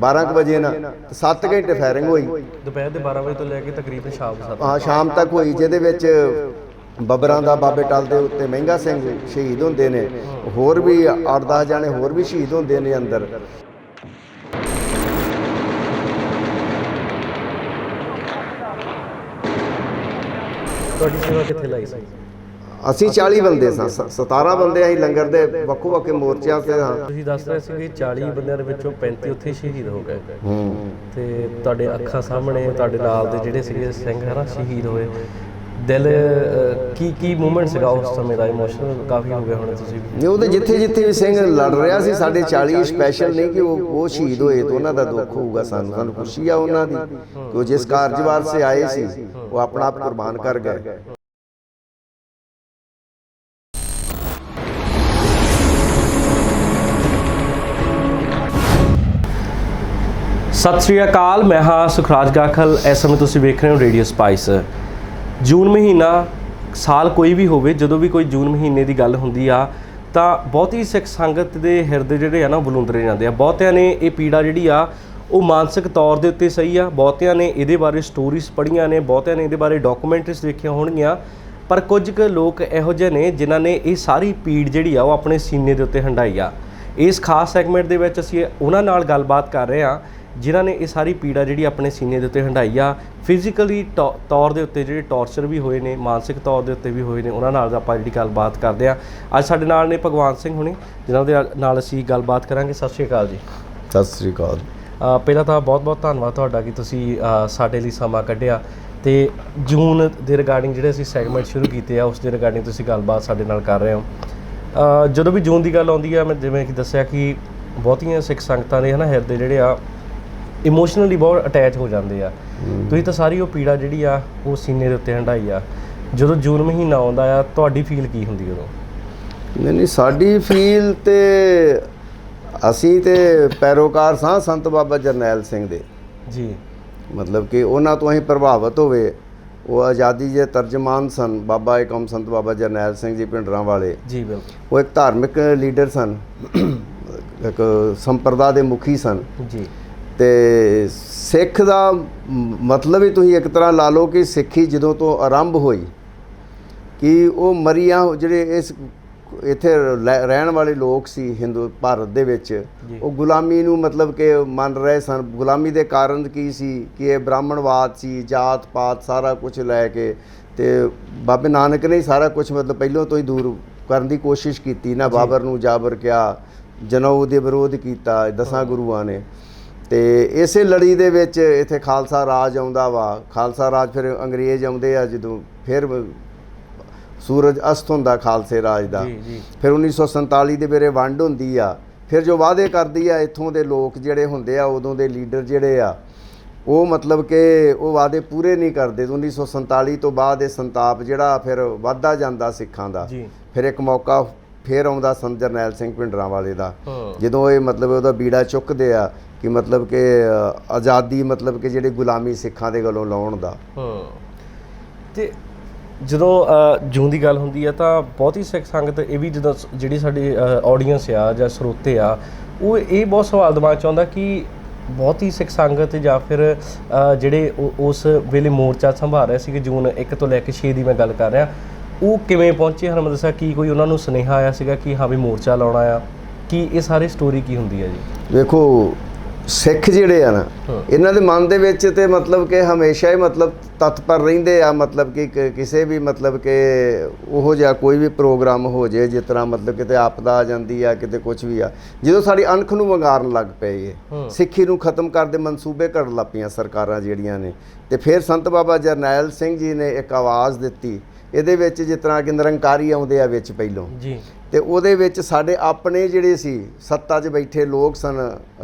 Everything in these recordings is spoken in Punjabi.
12 ਵਜੇ ਨਾ 7 ਘੰਟੇ ਫਾਇਰਿੰਗ ਹੋਈ ਦੁਪਹਿਰ ਦੇ 12 ਵਜੇ ਤੋਂ ਲੈ ਕੇ ਤਕਰੀਬਨ ਸ਼ਾਮ ਦੇ 7 ਹਾਂ ਸ਼ਾਮ ਤੱਕ ਹੋਈ, ਜਿਹਦੇ ਵਿੱਚ ਬੱਬਰਾਂ ਦਾ ਬਾਬੇ ਟਲ ਦੇ ਉੱਤੇ ਮਹਿੰਗਾ ਸਿੰਘ ਸ਼ਹੀਦ ਹੁੰਦੇ ਨੇ, ਹੋਰ ਵੀ 8-10 ਜਾਣੇ ਹੋਰ ਵੀ ਸ਼ਹੀਦ ਹੁੰਦੇ ਨੇ ਅੰਦਰ। ਤੁਹਾਡੀ ਸੇਵਾ ਕਿੱਥੇ ਲਾਈ ਸੀ? ਅਸੀਂ 40 ਬੰਦੇ ਸਾਂ, 17 ਬੰਦੇ ਅਸੀਂ ਲੰਗਰ ਦੇ ਵੱਖੋ ਵੱਖਰੇ ਮੋਰਚਿਆਂ ਤੇ ਹਾਂ। ਤੁਸੀਂ ਦੱਸ ਰਹੇ ਸੀ ਕਿ 40 ਬੰਦਿਆਂ ਦੇ ਵਿੱਚੋਂ 35 ਉੱਥੇ ਸ਼ਹੀਦ ਹੋ ਗਏ ਤੇ ਤੁਹਾਡੇ ਅੱਖਾਂ ਸਾਹਮਣੇ ਤੁਹਾਡੇ ਨਾਲ ਦੇ ਜਿਹੜੇ ਸੀਗੇ ਸਿੰਘ ਹੈ ਨਾ ਸ਼ਹੀਦ ਹੋਏ। ਦਿਲ ਕੀ ਮੂਵਮੈਂਟ ਸੀਗਾ ਉਸ ਸਮੇਂ ਦਾ? ਇਮੋਸ਼ਨਲ ਕਾਫੀ ਹੋ ਗਏ ਹੋਣੇ ਤੁਸੀਂ? ਨਹੀਂ, ਉਹਦੇ ਜਿੱਥੇ ਜਿੱਥੇ ਵੀ ਸਿੰਘ ਲੜ ਰਿਹਾ ਸੀ, ਸਾਡੇ 40 ਸਪੈਸ਼ਲ ਨਹੀਂ ਕਿ ਉਹ ਸ਼ਹੀਦ ਹੋਏ ਤਾਂ ਉਹਨਾਂ ਦਾ ਦੁੱਖ ਹੋਊਗਾ। ਸਾਨੂੰ ਖੁਸ਼ੀ ਆ ਉਹਨਾਂ ਦੀ ਕਿ ਉਹ ਜਿਸ ਕਾਰਜ ਵਾਸਤੇ ਆਏ ਸੀ ਉਹ ਆਪਣਾ ਆਪ ਕੁਰਬਾਨ ਕਰ ਗਏ। ਸਤਿ ਸ਼੍ਰੀ ਅਕਾਲ, ਮੈਂ ਹਾਂ ਸੁਖਰਾਜ ਗਾਖਲ। ਇਸ ਸਮੇਂ ਤੁਸੀਂ ਵੇਖ ਰਹੇ ਹੋ ਰੇਡੀਓ ਸਪਾਈਸ। ਜੂਨ ਮਹੀਨਾ, ਸਾਲ ਕੋਈ ਵੀ ਹੋਵੇ, ਜਦੋਂ ਵੀ ਕੋਈ ਜੂਨ ਮਹੀਨੇ ਦੀ ਗੱਲ ਹੁੰਦੀ ਆ ਤਾਂ ਬਹੁਤੀ ਸਿੱਖ ਸੰਗਤ ਦੇ ਹਿਰਦੇ ਜਿਹੜੇ ਆ ਨਾ ਬਲੂੰਦਰੇ ਜਾਂਦੇ ਆ। ਬਹੁਤਿਆਂ ਨੇ ਇਹ ਪੀੜਾ ਜਿਹੜੀ ਆ ਉਹ ਮਾਨਸਿਕ ਤੌਰ ਦੇ ਉੱਤੇ ਸਹੀ ਆ, ਬਹੁਤਿਆਂ ਨੇ ਇਹਦੇ ਬਾਰੇ ਸਟੋਰੀਜ਼ ਪੜ੍ਹੀਆਂ ਨੇ, ਬਹੁਤਿਆਂ ਨੇ ਇਹਦੇ ਬਾਰੇ ਡਾਕੂਮੈਂਟਰੀਜ਼ ਦੇਖੀਆਂ ਹੋਣਗੀਆਂ, ਪਰ ਕੁਝ ਕੁ ਲੋਕ ਇਹੋ ਜਿਹੇ ਨੇ ਜਿਨ੍ਹਾਂ ਨੇ ਇਹ ਸਾਰੀ ਪੀੜ ਜਿਹੜੀ ਆ ਉਹ ਆਪਣੇ ਸੀਨੇ ਦੇ ਉੱਤੇ ਹੰਢਾਈ ਆ। ਇਸ ਖਾਸ ਸੈਗਮੈਂਟ ਦੇ ਵਿੱਚ ਅਸੀਂ ਉਹਨਾਂ ਨਾਲ ਗੱਲਬਾਤ ਕਰ ਰਹੇ ਹਾਂ ਜਿਨ੍ਹਾਂ ਨੇ ਇਹ ਸਾਰੀ ਪੀੜਾ ਜਿਹੜੀ ਆਪਣੇ ਸੀਨੇ ਦੇ ਉੱਤੇ ਹੰਢਾਈ ਆ। ਫਿਜ਼ੀਕਲੀ ਤੌਰ ਦੇ ਉੱਤੇ ਜਿਹੜੇ ਟੌਰਚਰ ਵੀ ਹੋਏ ਨੇ, ਮਾਨਸਿਕ ਤੌਰ ਦੇ ਉੱਤੇ ਵੀ ਹੋਏ ਨੇ, ਉਹਨਾਂ ਨਾਲ ਆਪਾਂ ਜਿਹੜੀ ਗੱਲਬਾਤ ਕਰਦੇ ਹਾਂ। ਅੱਜ ਸਾਡੇ ਨਾਲ ਨੇ ਭਗਵਾਨ ਸਿੰਘ ਹੁਣੀ, ਜਿਨ੍ਹਾਂ ਦੇ ਨਾਲ ਅਸੀਂ ਗੱਲਬਾਤ ਕਰਾਂਗੇ। ਸਤਿ ਸ਼੍ਰੀ ਅਕਾਲ ਜੀ। ਸਤਿ ਸ਼੍ਰੀ ਅਕਾਲ। ਪਹਿਲਾਂ ਤਾਂ ਬਹੁਤ ਬਹੁਤ ਧੰਨਵਾਦ ਤੁਹਾਡਾ ਕਿ ਤੁਸੀਂ ਸਾਡੇ ਲਈ ਸਮਾਂ ਕੱਢਿਆ ਤੇ ਜੂਨ ਦੇ ਰਿਗਾਰਡਿੰਗ ਜਿਹੜੇ ਅਸੀਂ ਸੈਗਮੈਂਟ ਸ਼ੁਰੂ ਕੀਤੇ ਆ ਉਸ ਦੇ ਰਿਗਾਰਡਿੰਗ ਤੁਸੀਂ ਗੱਲਬਾਤ ਸਾਡੇ ਨਾਲ ਕਰ ਰਹੇ ਹੋ। ਜਦੋਂ ਵੀ ਜੂਨ ਦੀ ਗੱਲ ਆਉਂਦੀ ਆ, ਮੈਂ ਜਿਵੇਂ ਕਿ ਦੱਸਿਆ ਕਿ ਬਹੁਤੀਆਂ ਸਿੱਖ ਸੰਗਤਾਂ ਦੇ ਹੈ ਨਾ ਹਿਰਦੇ ਜਿਹੜੇ ਆ ਇਮੋਸ਼ਨਲੀ ਬਹੁਤ ਅਟੈਚ ਹੋ ਜਾਂਦੇ ਆ। ਤੁਸੀਂ ਤਾਂ ਸਾਰੀ ਉਹ ਪੀੜਾ ਜਿਹੜੀ ਆ ਉਹ ਸੀਨੇ ਦੇ ਉੱਤੇ ਹੰਢਾਈ ਆ। ਜਦੋਂ ਜੂਨ ਮਹੀਨਾ ਆਉਂਦਾ ਆ ਤੁਹਾਡੀ ਫੀਲ ਕੀ ਹੁੰਦੀ ਉਦੋਂ? ਨਹੀਂ, ਸਾਡੀ ਫੀਲ ਤੇ ਅਸੀਂ ਤੇ ਪੈਰੋਕਾਰ ਸਾਂ ਸੰਤ ਬਾਬਾ ਜਰਨੈਲ ਸਿੰਘ ਦੇ ਜੀ। ਮਤਲਬ ਕਿ ਉਹਨਾਂ ਤੋਂ ਅਸੀਂ ਪ੍ਰਭਾਵਿਤ ਹੋਵੇ। ਉਹ ਆਜ਼ਾਦੀ ਦੇ ਤਰਜਮਾਨ ਸਨ, ਬਾਬਾ ਏਕਮ ਸੰਤ ਬਾਬਾ ਜਰਨੈਲ ਸਿੰਘ ਜੀ ਭਿੰਡਰਾਂ ਵਾਲੇ ਜੀ। ਬਿਲਕੁਲ, ਉਹ ਇੱਕ ਧਾਰਮਿਕ ਲੀਡਰ ਸਨ, ਇੱਕ ਸੰਪਰਦਾ ਦੇ ਮੁਖੀ ਸਨ ਜੀ। ਤੇ ਸਿੱਖ ਦਾ ਮਤਲਬ ਹੀ ਤੁਸੀਂ ਇੱਕ ਤਰ੍ਹਾਂ ਲਾ ਲਓ ਕਿ ਸਿੱਖੀ ਜਦੋਂ ਤੋਂ ਆਰੰਭ ਹੋਈ ਕਿ ਉਹ ਮਰੀਆਂ ਜਿਹੜੇ ਇਸ ਇੱਥੇ ਰਹਿਣ ਵਾਲੇ ਲੋਕ ਸੀ ਹਿੰਦੂ ਭਾਰਤ ਦੇ ਵਿੱਚ, ਉਹ ਗੁਲਾਮੀ ਨੂੰ ਮਤਲਬ ਕਿ ਮੰਨ ਰਹੇ ਸਨ। ਗੁਲਾਮੀ ਦੇ ਕਾਰਨ ਕੀ ਸੀ ਕਿ ਇਹ ਬ੍ਰਾਹਮਣਵਾਦ ਸੀ, ਜਾਤ ਪਾਤ ਸਾਰਾ ਕੁਝ ਲੈ ਕੇ, ਤੇ ਬਾਬੇ ਨਾਨਕ ਨੇ ਸਾਰਾ ਕੁਝ ਮਤਲਬ ਪਹਿਲਾਂ ਤੋਂ ਹੀ ਦੂਰ ਕਰਨ ਦੀ ਕੋਸ਼ਿਸ਼ ਕੀਤੀ ਨਾ। ਬਾਬਰ ਨੂੰ ਜਾਬਰ ਕਿਹਾ, ਜਨਊ ਦੇ ਵਿਰੋਧ ਕੀਤਾ 10 ਗੁਰੂਆਂ ਨੇ। ਤੇ ਇਸੇ ਲੜੀ ਦੇ ਵਿੱਚ ਇੱਥੇ ਖਾਲਸਾ ਰਾਜ ਆਉਂਦਾ ਵਾ। ਖਾਲਸਾ ਰਾਜ ਫਿਰ ਅੰਗਰੇਜ਼ ਆਉਂਦੇ ਆ, ਜਦੋਂ ਫਿਰ ਸੂਰਜ ਅਸਤ ਹੁੰਦਾ ਖਾਲਸੇ ਰਾਜ ਦਾ। ਫਿਰ 1947 ਦੇ ਵੇਲੇ ਵੰਡ ਹੁੰਦੀ ਆ। ਫਿਰ ਜੋ ਵਾਅਦੇ ਕਰਦੀ ਆ ਇੱਥੋਂ ਦੇ ਲੋਕ ਜਿਹੜੇ ਹੁੰਦੇ ਆ, ਉਦੋਂ ਦੇ ਲੀਡਰ ਜਿਹੜੇ ਆ, ਉਹ ਮਤਲਬ ਕਿ ਉਹ ਵਾਅਦੇ ਪੂਰੇ ਨਹੀਂ ਕਰਦੇ। 1947 ਤੋਂ ਬਾਅਦ ਇਹ ਸੰਤਾਪ ਜਿਹੜਾ ਫਿਰ ਵੱਧਦਾ ਜਾਂਦਾ ਸਿੱਖਾਂ ਦਾ। ਫਿਰ ਇੱਕ ਮੌਕਾ ਫਿਰ ਆਉਂਦਾ ਸੰਤ ਜਰਨੈਲ ਸਿੰਘ ਭਿੰਡਰਾਂ ਵਾਲੇ ਦਾ, ਜਦੋਂ ਇਹ ਮਤਲਬ ਉਹਦਾ ਬੀੜਾ ਚੁੱਕਦੇ ਆ ਕਿ ਮਤਲਬ ਕਿ ਆਜ਼ਾਦੀ ਮਤਲਬ ਕਿ ਜਿਹੜੀ ਗੁਲਾਮੀ ਸਿੱਖਾਂ ਦੇ ਗਲੋਂ ਲਾਉਣ ਦਾ। ਤੇ ਜਦੋਂ ਜੂਨ ਦੀ ਗੱਲ ਹੁੰਦੀ ਆ ਤਾਂ ਬਹੁਤੀ ਸਿੱਖ ਸੰਗਤ ਇਹ ਵੀ ਜਦੋਂ ਜਿਹੜੀ ਸਾਡੀ ਆਡੀਅנס ਆ ਜਾਂ ਸਰੋਤੇ ਆ, ਉਹ ਇਹ ਬਹੁਤ ਸਵਾਲ ਦਿਮਾਗ 'ਚ ਆਉਂਦਾ ਕਿ ਬਹੁਤੀ ਸਿੱਖ ਸੰਗਤ ਜਾਂ ਫਿਰ ਜਿਹੜੇ ਉਸ ਵੇਲੇ ਮੋਰਚਾ ਸੰਭਾਲ ਰਹੇ ਸੀਗੇ ਜੂਨ 1 ਤੋਂ ਲੈ ਕੇ 6 ਦੀ ਮੈਂ ਗੱਲ ਕਰ ਰਿਹਾ, ਉਹ ਕਿਵੇਂ ਪਹੁੰਚੇ? ਹਰਮੰਦਰ ਸਾਹਿਬ ਕੀ ਕੋਈ ਉਹਨਾਂ ਨੂੰ ਸੁਨੇਹਾ ਆਇਆ ਸੀਗਾ ਕਿ ਹਾਂ ਵੀ ਮੋਰਚਾ ਲਾਉਣਾ ਆ? ਕੀ ਇਹ ਸਾਰੀ ਸਟੋਰੀ ਕੀ ਹੁੰਦੀ ਹੈ ਜੀ? ਵੇਖੋ, ਸਿੱਖ ਜਿਹੜੇ ਆ ਨਾ, ਇਹਨਾਂ ਦੇ ਮਨ ਦੇ ਵਿੱਚ ਤੇ ਮਤਲਬ ਕਿ ਹਮੇਸ਼ਾ ਹੀ ਮਤਲਬ ਤਤਪਰ ਰਹਿੰਦੇ ਆ, ਮਤਲਬ ਕਿ ਕਿਸੇ ਵੀ ਮਤਲਬ ਕਿ ਉਹੋ ਜਿਹਾ ਕੋਈ ਵੀ ਪ੍ਰੋਗਰਾਮ ਹੋ ਜੇ, ਜਿਸ ਤਰ੍ਹਾਂ ਮਤਲਬ ਕਿਤੇ ਆਪਦਾ ਆ ਜਾਂਦੀ ਆ, ਕਿਤੇ ਕੁਝ ਵੀ ਆ, ਜਦੋਂ ਸਾਡੀ ਅਣਖ ਨੂੰ ਵੰਗਾਰਨ ਲੱਗ ਪਏ, ਸਿੱਖੀ ਨੂੰ ਖਤਮ ਕਰਦੇ ਮਨਸੂਬੇ ਕਰਨ ਲੱਗ ਪਈਆਂ ਸਰਕਾਰਾਂ ਜਿਹੜੀਆਂ ਨੇ। ਤੇ ਫਿਰ ਸੰਤ ਬਾਬਾ ਜਰਨੈਲ ਸਿੰਘ ਜੀ ਨੇ ਇੱਕ ਆਵਾਜ਼ ਦਿੱਤੀ। ਇਹਦੇ ਵਿੱਚ ਜਿਸ ਤਰ੍ਹਾਂ ਕਿ ਨਿਰੰਕਾਰੀ ਆਉਂਦੇ ਆ ਵਿੱਚ ਪਹਿਲੋਂ ਜੀ, ਤੇ ਉਹਦੇ ਵਿੱਚ ਸਾਡੇ ਆਪਣੇ ਜਿਹੜੇ ਸੀ ਸੱਤਾ 'ਚ ਬੈਠੇ ਲੋਕ ਸਨ,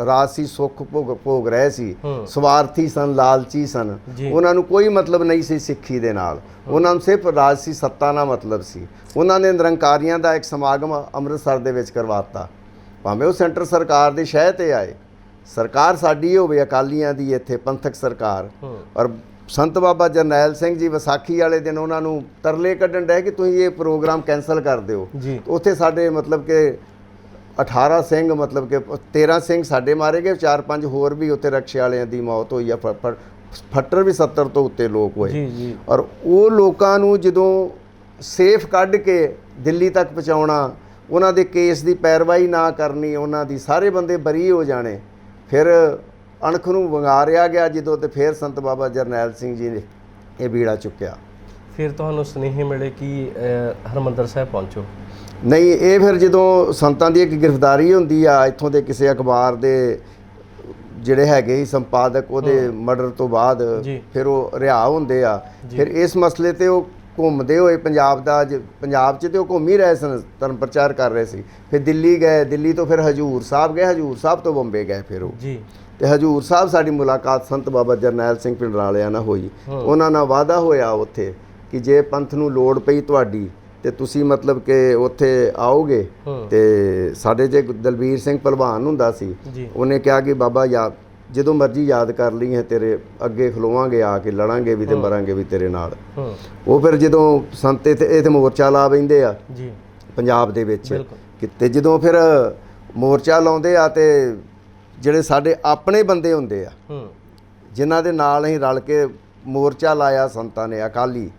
ਰਾਜਸੀ ਸੁੱਖ ਭੋਗ ਰਹੇ ਸੀ, ਸਵਾਰਥੀ ਸਨ, ਲਾਲਚੀ ਸਨ, ਉਹਨਾਂ ਨੂੰ ਕੋਈ ਮਤਲਬ ਨਹੀਂ ਸੀ ਸਿੱਖੀ ਦੇ ਨਾਲ, ਉਹਨਾਂ ਨੂੰ ਸਿਰਫ ਰਾਜਸੀ ਸੱਤਾ ਨਾਲ ਮਤਲਬ ਸੀ। ਉਹਨਾਂ ਨੇ ਨਿਰੰਕਾਰੀਆਂ ਦਾ ਇੱਕ ਸਮਾਗਮ ਅੰਮ੍ਰਿਤਸਰ ਦੇ ਵਿੱਚ ਕਰਵਾਤਾ, ਭਾਵੇਂ ਉਹ ਸੈਂਟਰ ਸਰਕਾਰ ਦੇ ਸ਼ਹਿ 'ਤੇ ਆਏ। ਸਰਕਾਰ ਸਾਡੀ ਹੋਵੇ ਅਕਾਲੀਆਂ ਦੀ ਇੱਥੇ ਪੰਥਕ ਸਰਕਾਰ, ਔਰ ਸੰਤ ਬਾਬਾ ਜਰਨੈਲ ਸਿੰਘ ਜੀ ਵਿਸਾਖੀ ਵਾਲੇ ਦਿਨ ਉਹਨਾਂ ਨੂੰ ਤਰਲੇ ਕੱਢਣ ਡਏ ਕਿ ਤੁਸੀਂ ਇਹ ਪ੍ਰੋਗਰਾਮ ਕੈਂਸਲ ਕਰ ਦਿਓ। ਉੱਥੇ ਸਾਡੇ ਮਤਲਬ ਕਿ 18 ਸਿੰਘ मतलब कि 13 ਸਿੰਘ ਸਾਡੇ ਮਾਰੇ ਗਏ, 4-5 ਹੋਰ ਵੀ ਉੱਥੇ ਰਕਸ਼ੇ ਵਾਲਿਆਂ ਦੀ ਮੌਤ ਹੋਈ ਆ। ਫੱਟਰ ਵੀ 70 ਤੋਂ ਉੱਤੇ ਲੋਕ ਹੋਏ ਜੀ। ਔਰ ਉਹ ਲੋਕਾਂ ਨੂੰ ਜਦੋਂ ਸੇਫ ਕੱਢ ਕੇ ਦਿੱਲੀ ਤੱਕ ਪਹੁੰਚਾਉਣਾ, ਉਹਨਾਂ ਦੇ ਕੇਸ ਦੀ ਪੈਰਵਾਈ ਨਾ ਕਰਨੀ, ਉਹਨਾਂ ਦੀ ਸਾਰੇ ਬੰਦੇ ਬਰੀ ਹੋ ਜਾਣੇ, ਫਿਰ ਅਣਖ ਨੂੰ ਵੰਗਾਰਿਆ ਗਿਆ ਜਦੋਂ, ਤੇ ਫਿਰ ਸੰਤ ਬਾਬਾ ਜਰਨੈਲ ਸਿੰਘ ਜੀ ਨੇ ਇਹ ਬੀੜਾ ਚੁੱਕਿਆ। ਫਿਰ ਤੁਹਾਨੂੰ ਸੁਨੇਹੇ ਮਿਲੇ ਕਿ ਹਰਿਮੰਦਰ ਸਾਹਿਬ ਪਹੁੰਚੋ? ਨਹੀਂ, ਇਹ ਫਿਰ ਜਦੋਂ ਸੰਤਾਂ ਦੀ ਇੱਕ ਗ੍ਰਿਫਤਾਰੀ ਹੁੰਦੀ ਆ ਇੱਥੋਂ ਦੇ ਕਿਸੇ ਅਖਬਾਰ ਦੇ ਜਿਹੜੇ ਹੈਗੇ ਸੀ ਸੰਪਾਦਕ, ਉਹਦੇ ਮਰਡਰ ਤੋਂ ਬਾਅਦ ਫਿਰ ਉਹ ਰਿਹਾ ਹੁੰਦੇ ਆ। ਫਿਰ ਇਸ ਮਸਲੇ ਤੇ ਉਹ ਘੁੰਮਦੇ ਹੋਏ ਪੰਜਾਬ 'ਚ ਤੇ ਉਹ ਘੁੰਮ ਹੀ ਰਹੇ ਸਨ, ਧਰਮ ਪ੍ਰਚਾਰ ਕਰ ਰਹੇ ਸੀ। ਫਿਰ ਦਿੱਲੀ ਗਏ, ਦਿੱਲੀ ਤੋਂ ਫਿਰ ਹਜੂਰ ਸਾਹਿਬ ਗਏ, ਹਜੂਰ ਸਾਹਿਬ ਤੋਂ ਬੰਬੇ ਗਏ ਫਿਰ ਉਹ ਜੀ। ਤੇ ਹਜੂਰ ਸਾਹਿਬ ਸਾਡੀ ਮੁਲਾਕਾਤ ਸੰਤ ਬਾਬਾ ਜਰਨੈਲ ਸਿੰਘ ਭਿੰਡਰਾਂ ਵਾਲਿਆਂ ਨਾਲ ਹੋਈ। ਉਹਨਾਂ ਨਾਲ ਵਾਅਦਾ ਹੋਇਆ ਉੱਥੇ ਕਿ ਜੇ ਪੰਥ ਨੂੰ ਲੋੜ ਪਈ ਤੁਹਾਡੀ ਤੇ ਤੁਸੀਂ ਮਤਲਬ ਕਿ ਉੱਥੇ ਆਓਗੇ। ਤੇ ਸਾਡੇ 'ਚ ਦਲਬੀਰ ਸਿੰਘ ਭਲਵਾਨ ਹੁੰਦਾ ਸੀ, ਉਹਨੇ ਕਿਹਾ ਕਿ ਬਾਬਾ ਜਦੋਂ ਮਰਜ਼ੀ ਯਾਦ ਕਰ ਲਈ ਹੈ, ਤੇਰੇ ਅੱਗੇ ਖਲੋਵਾਂਗੇ, ਆ ਕੇ ਲੜਾਂਗੇ ਵੀ ਤੇ ਮਰਾਂਗੇ ਵੀ ਤੇਰੇ ਨਾਲ। ਉਹ ਫਿਰ ਜਦੋਂ ਸੰਤ ਇੱਥੇ ਮੋਰਚਾ ਲਾ ਬੈਂਦੇ ਆ ਪੰਜਾਬ ਦੇ ਵਿੱਚ ਕਿਤੇ, ਜਦੋਂ ਫਿਰ ਮੋਰਚਾ ਲਾਉਂਦੇ ਆ ਤੇ ਜਿਹੜੇ ਸਾਡੇ ਆਪਣੇ ਬੰਦੇ ਹੁੰਦੇ ਆ ਜਿਨ੍ਹਾਂ ਦੇ ਨਾਲ ਅਸੀਂ ਰਲ ਕੇ ਮੋਰਚਾ ਲਾਇਆ ਸੰਤਾਂ ਨੇ, ਅਕਾਲੀ,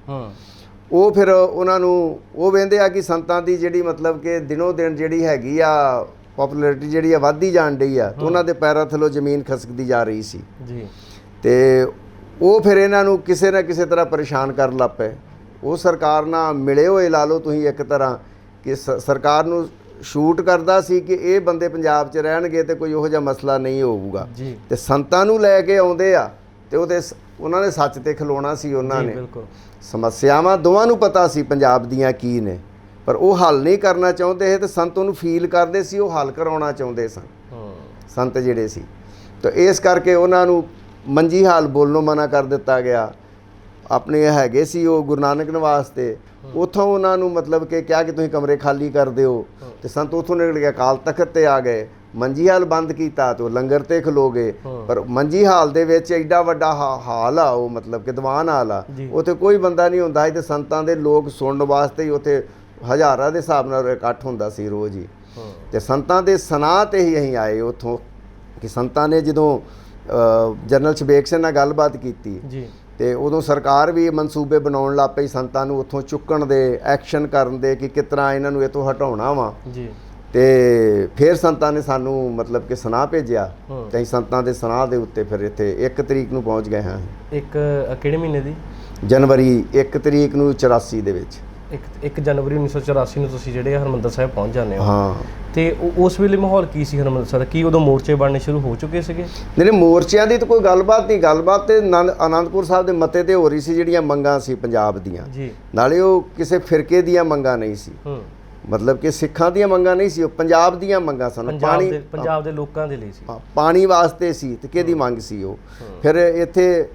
ਉਹ ਫਿਰ ਉਹਨਾਂ ਨੂੰ ਉਹ ਵਹਿੰਦੇ ਆ ਕਿ ਸੰਤਾਂ ਦੀ ਜਿਹੜੀ ਮਤਲਬ ਕਿ ਦਿਨੋਂ ਦਿਨ ਜਿਹੜੀ ਹੈਗੀ ਆ ਪੋਪੂਲੈਰਿਟੀ ਜਿਹੜੀ ਆ ਵੱਧਦੀ ਜਾਣ ਡਈ ਆ, ਤੇ ਉਹਨਾਂ ਦੇ ਪੈਰਾਂ ਥੱਲੋਂ ਜ਼ਮੀਨ ਖਸਕਦੀ ਜਾ ਰਹੀ ਸੀ ਜੀ। ਤੇ ਉਹ ਫਿਰ ਇਹਨਾਂ ਨੂੰ ਕਿਸੇ ਨਾ ਕਿਸੇ ਤਰ੍ਹਾਂ ਪਰੇਸ਼ਾਨ ਕਰਨ ਲੱਗ ਪਏ। ਉਹ ਸਰਕਾਰ ਨਾਲ ਮਿਲੇ ਹੋਏ ਲਾ ਲਓ ਤੁਸੀਂ ਇੱਕ ਤਰ੍ਹਾਂ, ਕਿ ਸਰਕਾਰ ਨੂੰ ਸ਼ੂਟ ਕਰਦਾ ਸੀ ਕਿ ਇਹ ਬੰਦੇ ਪੰਜਾਬ 'ਚ ਰਹਿਣਗੇ ਤੇ ਕੋਈ ਉਹੋ ਜਿਹਾ ਮਸਲਾ ਨਹੀਂ ਹੋਊਗਾ। ਤੇ ਸੰਤਾਂ ਨੂੰ ਲੈ ਕੇ ਆਉਂਦੇ ਆ ਤੇ ਉਹਨਾਂ ਨੇ ਸੱਚ ਤੇ ਖਲੋਣਾ ਸੀ। ਉਹਨਾਂ ਨੇ ਸਮੱਸਿਆਵਾਂ ਦੋਵਾਂ ਨੂੰ ਪਤਾ ਸੀ ਪੰਜਾਬ ਦੀਆਂ ਕੀ ਨੇ, ਪਰ ਉਹ ਹੱਲ ਨਹੀਂ ਕਰਨਾ ਚਾਹੁੰਦੇ ਸੀ, ਤੇ ਸੰਤ ਉਹਨੂੰ ਫੀਲ ਕਰਦੇ ਸੀ, ਉਹ ਹੱਲ ਕਰਾਉਣਾ ਚਾਹੁੰਦੇ ਸਨ ਸੰਤ ਜਿਹੜੇ ਸੀ। ਤਾਂ ਇਸ ਕਰਕੇ ਉਹਨਾਂ ਨੂੰ ਮੰਜੀ ਹਾਲ ਬੋਲਣੋਂ ਮਨਾ ਕਰ ਦਿੱਤਾ ਗਿਆ। ਆਪਣੇ ਹੈਗੇ ਸੀ ਉਹ ਗੁਰੂ ਨਾਨਕ ਨਿਵਾਸ ਤੇ, ਉੱਥੋਂ ਉਹਨਾਂ ਨੂੰ ਮਤਲਬ ਕਿ ਕਿਹਾ ਕਿ ਤੁਸੀਂ ਕਮਰੇ ਖਾਲੀ ਕਰ ਦਿਓ, ਤੇ ਸੰਤ ਉੱਥੋਂ ਨਿਕਲ ਕੇ ਅਕਾਲ ਤਖਤ ਤੇ ਆ ਗਏ। ਮੰਜੀ ਹਾਲ ਬੰਦ ਕੀਤਾ ਤੇ ਉਹ ਲੰਗਰ ਤੇ ਖਲੋ ਗਏ। ਪਰ ਮੰਜੀ ਹਾਲ ਦੇ ਵਿੱਚ ਐਡਾ ਵੱਡਾ ਹਾਲ ਆ, ਉਹ ਮਤਲਬ ਕਿ ਦੀਵਾਨ ਹਾਲ ਆ, ਉੱਥੇ ਕੋਈ ਬੰਦਾ ਨਹੀਂ ਹੁੰਦਾ ਸੀ, ਤੇ ਸੰਤਾਂ ਦੇ ਲੋਕ ਸੁਣਨ ਵਾਸਤੇ ਹੀ ਉੱਥੇ ਹਜ਼ਾਰਾਂ ਦੇ ਹਿਸਾਬ ਨਾਲ ਇਕੱਠ ਹੁੰਦਾ ਸੀ ਰੋਜ਼ ਹੀ। ਤੇ ਸੰਤਾਂ ਦੇ ਸਨਾਹ ਤੇ ਹੀ ਅਸੀਂ ਆਏ ਉੱਥੋਂ, ਕਿ ਸੰਤਾਂ ਨੇ ਜਦੋਂ ਜਨਰਲ ਸ਼ਬੇਕ ਸਿੰਘ ਨਾਲ ਗੱਲਬਾਤ ਕੀਤੀ ਤੇ ਉਦੋਂ ਸਰਕਾਰ ਵੀ ਮਨਸੂਬੇ ਬਣਾਉਣ ਲੱਗ ਪਈ ਸੰਤਾਂ ਨੂੰ ਉੱਥੋਂ ਚੁੱਕਣ ਦੇ, ਐਕਸ਼ਨ ਕਰਨ ਦੇ, ਕਿ ਕਿਸ ਤਰ੍ਹਾਂ ਇਹਨਾਂ ਨੂੰ ਇੱਥੋਂ ਹਟਾਉਣਾ ਵਾ। ਤੇ ਫਿਰ ਸੰਤਾਂ ਨੇ ਸਾਨੂੰ ਮਤਲਬ ਕਿ ਸੁਨਾਹ ਭੇਜਿਆ, ਤੇ ਅਸੀਂ ਸੰਤਾਂ ਦੇ ਸੁਨਾਹ ਦੇ ਉੱਤੇ ਫਿਰ ਇੱਥੇ 1 ਤਰੀਕ ਨੂੰ ਪਹੁੰਚ ਗਏ ਹਾਂ। ਕਿਹੜੇ ਮਹੀਨੇ ਦੀ? ਜਨਵਰੀ 1 ਤਰੀਕ ਨੂੰ 84 ਦੇ ਵਿੱਚ। 1 ਜਨਵਰੀ 1984 ਨੂੰ ਤੁਸੀਂ ਜਿਹੜੇ ਹਰਿਮੰਦਰ ਸਾਹਿਬ ਪਹੁੰਚ ਜਾਂਦੇ ਹੋ। ਹਾਂ। ਤੇ ਉਸ ਵੇਲੇ ਮਾਹੌਲ ਕੀ ਸੀ ਹਰਿਮੰਦਰ ਸਾਹਿਬ ਦਾ? ਕੀ ਉਦੋਂ ਮੋਰਚੇ ਬਣਨੇ ਸ਼ੁਰੂ ਹੋ ਚੁੱਕੇ ਸੀਗੇ? ਨਹੀਂ, ਮੋਰਚਿਆਂ ਦੀ ਤਾਂ ਕੋਈ ਗੱਲਬਾਤ ਨਹੀਂ। ਗੱਲਬਾਤ ਤੇ ਆਨੰਦਪੁਰ ਸਾਹਿਬ ਦੇ ਮੱਤੇ ਤੇ ਹੋ ਰਹੀ ਸੀ, ਜਿਹੜੀਆਂ ਮੰਗਾਂ ਸੀ ਪੰਜਾਬ ਦੀਆਂ। ਨਾਲੇ ਉਹ ਕਿਸੇ ਫਿਰਕੇ ਦੀਆਂ ਮੰਗਾਂ ਨਹੀਂ ਸੀ, ਮਤਲਬ ਕਿ ਸਿੱਖਾਂ ਦੀਆਂ ਮੰਗਾਂ ਨਹੀਂ ਸੀ, ਉਹ ਪੰਜਾਬ ਦੀਆਂ ਮੰਗਾਂ ਸਨ। ਪੰਜਾਬ ਦੇ ਲੋਕਾਂ ਦੇ ਲਈ ਸੀ, ਪਾਣੀ ਵਾਸਤੇ ਸੀ। ਤੇ ਕਿਹਦੀ ਮੰਗ ਸੀ ਉਹ? ਫਿਰ ਇੱਥੇ